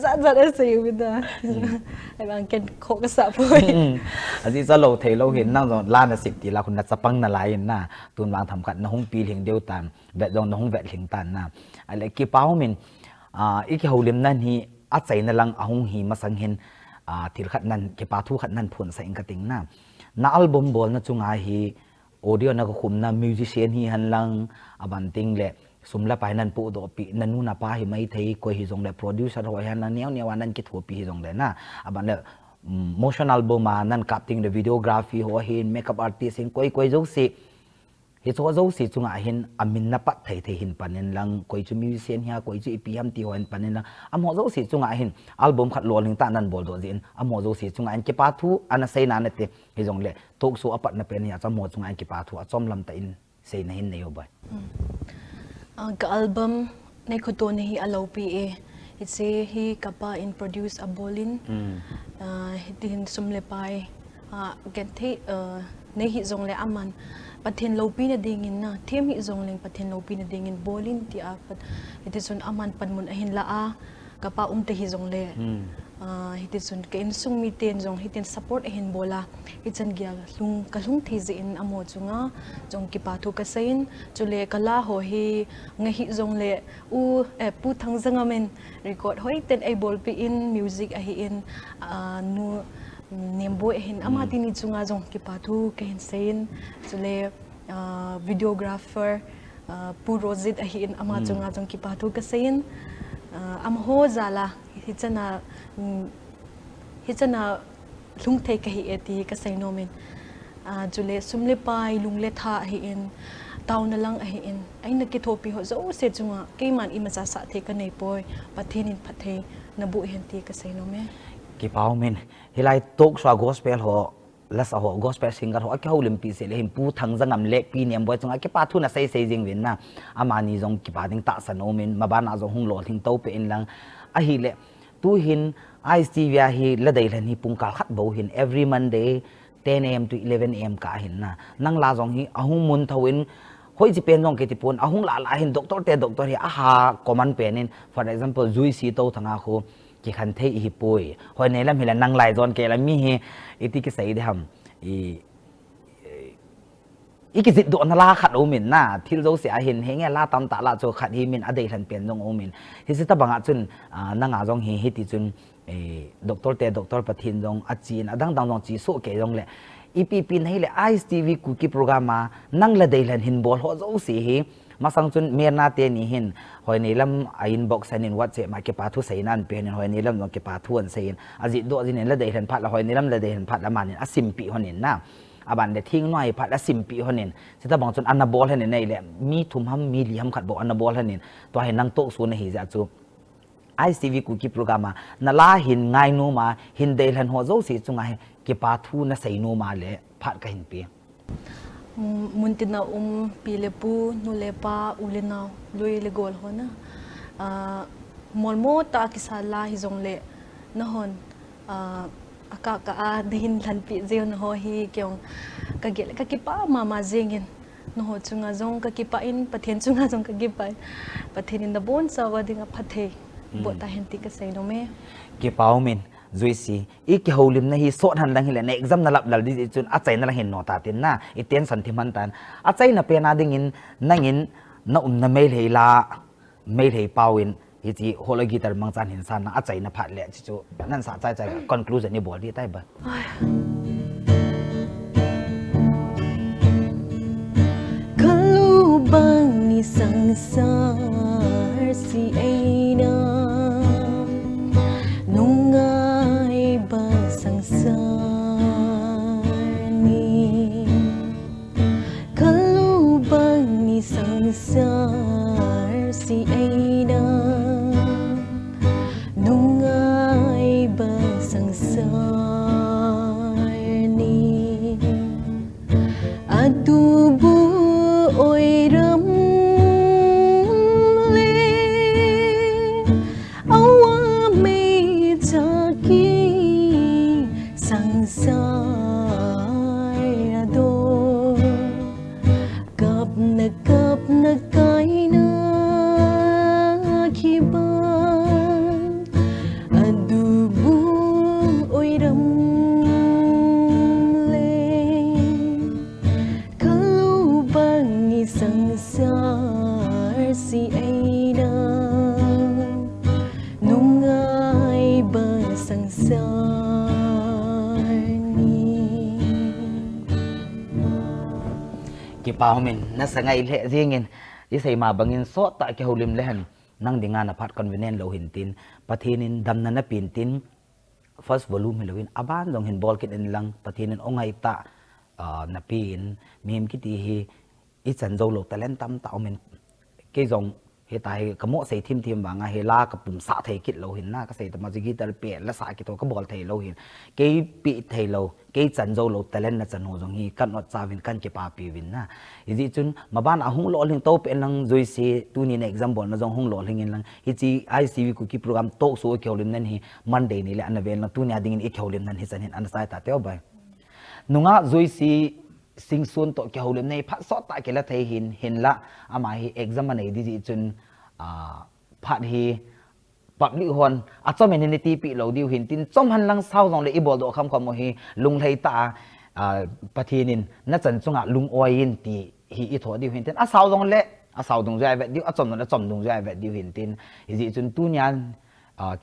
za za da sei with da ai bang ken kho ka sa poi อันนี้จะเราเทเราเห็นนั่งตอนล้านละ10 ทีละคนนัดสปังนาลายน่ะตุนวางทำกันน้องปีเหงเดียวตามแบบน้องแบบเหงตันน่ะอะไรกี่เป้ามินอีกเขาเล่มนั่นฮีอาศัยนั่นลังอาหงฮีมาสังเห็นที่ขัดนั้นกี่ป้าทุกขัดนั้นผลใส่กระติงน่ะน่าอัลบั้มบอลน่ะจุงอาฮีออเดียน่ะก็คุมน่ะมิวสิเชียนฮีหันลังบันติงเละสมละไปนั่นปูดอปีนั่นนู่นน่ะป้าฮีไม่เทยก็ฮีทรงเละโปรดิวเซอร์หัวหันนั่นเนี่ยวันนั้นคิดหัวปีฮีทรงเละน่ะบันเละmotion album mà nan capting the videography ho hin makeup artist hin koi zo si hi zo si chunga hin amin na pat thei hin panin lang koi chu musician hi koi chu ipm ti ho hin panin lang amo zo si chunga hin album khat lol hin ta nan bol do jin amo zo si chunga hin ke pa thu ana sei na na te hi jong le tok so apat na pen ya chamo chunga hin ke pa thu achom lam ta in sei na hin nei ho bai ka album nei khuto ne hi alo pi e it's say he kapa in produce a bolin din sumle pai get the ne hi zong le aman pathin lopi na dingin na them hi zong leng pathin lopi na dingin bolin ti apat it is un aman panmun ahin la a kapa te hi zong le hitin sun ka in sung mi ten jong hitin support ahin bola hitsan gya lung kalung thezi in amo chunga jong ki pathu ka sein chule kala ho hi nga hi jong le u pu thang zanga men record hoi ten ai bol pi in music a hi in nu nembo ahin ama tini chunga jong ki pathu ka hin sein chule videographer pu rozit a hi in ama chunga jong ki pathu ka sein am ho zala hichana lung thei ka hi eti ka sai nomen jule sumle pai lung le tha hi in taw na lang hi in ai na ki thopi ho zo se chunga ke man i ma sa sa the ka nei poi pathin in phathe na bu hen ti ka sai nome ki pau men hilai tok swa gospel ho la sa ho gospel singer ho ka holim pi se le him pu thang jangam le pi niam boy chunga ke pa thu na sei jing win na amani jong ki pa ding ta sa nomen mabana jong hung lo thing to pe in lang a hi le tu hin ISTV hi la dai lan hi pungkal khat bo hin every Monday 10 am to 11 am ka hin na nang la jong hi ahung mun thawin hoi ji pen jong ke ti pon ahung la hin doctor hi aha common pen in for example JOYSI to thanga kho ki khan thei hi poi hoi nei lam hi la nang lai jon ke la mi hi iti ki sai de hamอีกสิดโดนลาขัดโอมินน่ะที่เราเสียเห็นเฮงลาตามตาลาโจขัดฮิมินอดีตทันเปลี่ยนตรงโอมินที่สิตาบังอาจุนนางอาจงเฮฮิติจุนด็อกเตอร์ปะทินจงอาจีนดังจงจีโซเกจงเลยอีปีนให้เลย ISTV คุกิโปรแกรมมานั่งละเดลันหินบอลหัวโจสีเฮมาสังจุนเมียนาเตนี่หินหอยนี่ลำอินบ็อกซ์นินวัดเจมาเก็บปาทุใส่นั่นเป็นหอยนี่ลำลงเก็บปาทุนใส่อาจิตโดจินละเดลันพัดละหอยนี่ลำละเดลันพัดละมันเนี่ยสิมปีหอยนี่น่ะอาบันเดทิ้งหน่อยพัดละ10 ปีคนนี้สิถ้าบางจนอันนาบอลให้ในแหละมีทุ่มห้ำมีเหลี่ยมขัดบอกอันนาบอลให้เนี่ยตัวให้นั่งโต๊ะส่วนในหิจจูISTV คุกิโปรแกรมมานาลาหินง่ายโนมาหินเดลันหัวโจสีจุงไงเก็บปาทูน่ะใส่โนมาเลยพัดกันหินเปียมุนตินาปีเลปูนูเลปาอุเลนาลุยเลโกลฮอนะมอลโมตากิสาลาฮิจงเลนะฮอนakak dahin lanpi zeo no hi kyong kagel kakipa mama zengin no chunga jong kakipa in pathen chunga jong kakipa pathen in the bon sawa dinga phathe bota henti ka sei no me ke pau min JOYSI ik holim na hi sot han lang hi le exam na lap dal di chun achai na lang hin no ta tin na iten san thiman tan achai na pe na dingin nangin na na mail heila mail hei pawin iti hola gitar mangchan hin san na achai na phat le chu nan sa chai conclusion ni bol di tai ba kalubang ni sangsar si aina nungai ba sangsar ni kalubang ni sangsar si aina adubu oiram Paumin na sa ngay le zingin isay mabangin so ta ke hulim lehen nang dinga na phat convenient lo hintin pathinin dam na pintin first volume hilawin aban dong hin ball kit in lang pathinin ongai ta na pin mim kiti hi ichan zo lo talent tam ta omen ke jong he tai kamo sei thim wanga he la ka pum sa thei kit lo hin na ka sei ta ma jigi tar pe la sa ki to ka bol thei lo hin ke pi thei lo ke chan zo lo talent na chan ho jong hi kan not cha win kan ke pa pi win na izi chun maban ahung lo ling to pe lang joysy tu ni example na jong hung lo ling in lang hi chi ISTV Kuki program to so kyolim nan hi Monday ni le an vel na tu ni ading in kyolim nan hi chan hin an sai ta te bai nunga joysy Singson to ke holim nei phat so ta ke la thei hin la ama hi exam nei di chun phat hi public hon a chom ni ti pi lo diu hin tin chom han lang sau jong le ibol do kham kham mo hi lung thei ta pathinin na chan chunga lung oin ti hi I tho diu hin tin a sau jong le a sau dong jai ve diu a chom na chom dong jai ve diu hin tin ji chun tu nyan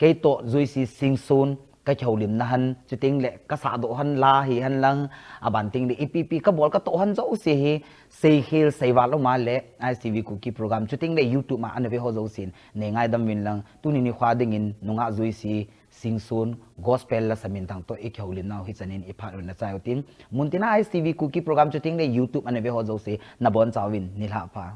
ke to joysy Singson cái chầu liềm na han chú tiếng lệ cái xã độ han la hi han lang bản tiếng lệ ipp cái bol cái tổ han dấu xì hi xì hill xì vào lúc mà lệ ISTV Kuki program chú tiếng lệ YouTube mà anh về hồ dấu xin này ngay đâm min lang tu ni khoa đinh in nung a joysy Singson gospel la samin thang to ik chầu liềm nào hi chanin iphat na chai tin mun tin ISTV Kuki program chú tiếng lệ YouTube anh về hồ dấu xì na bon chawin nilha pa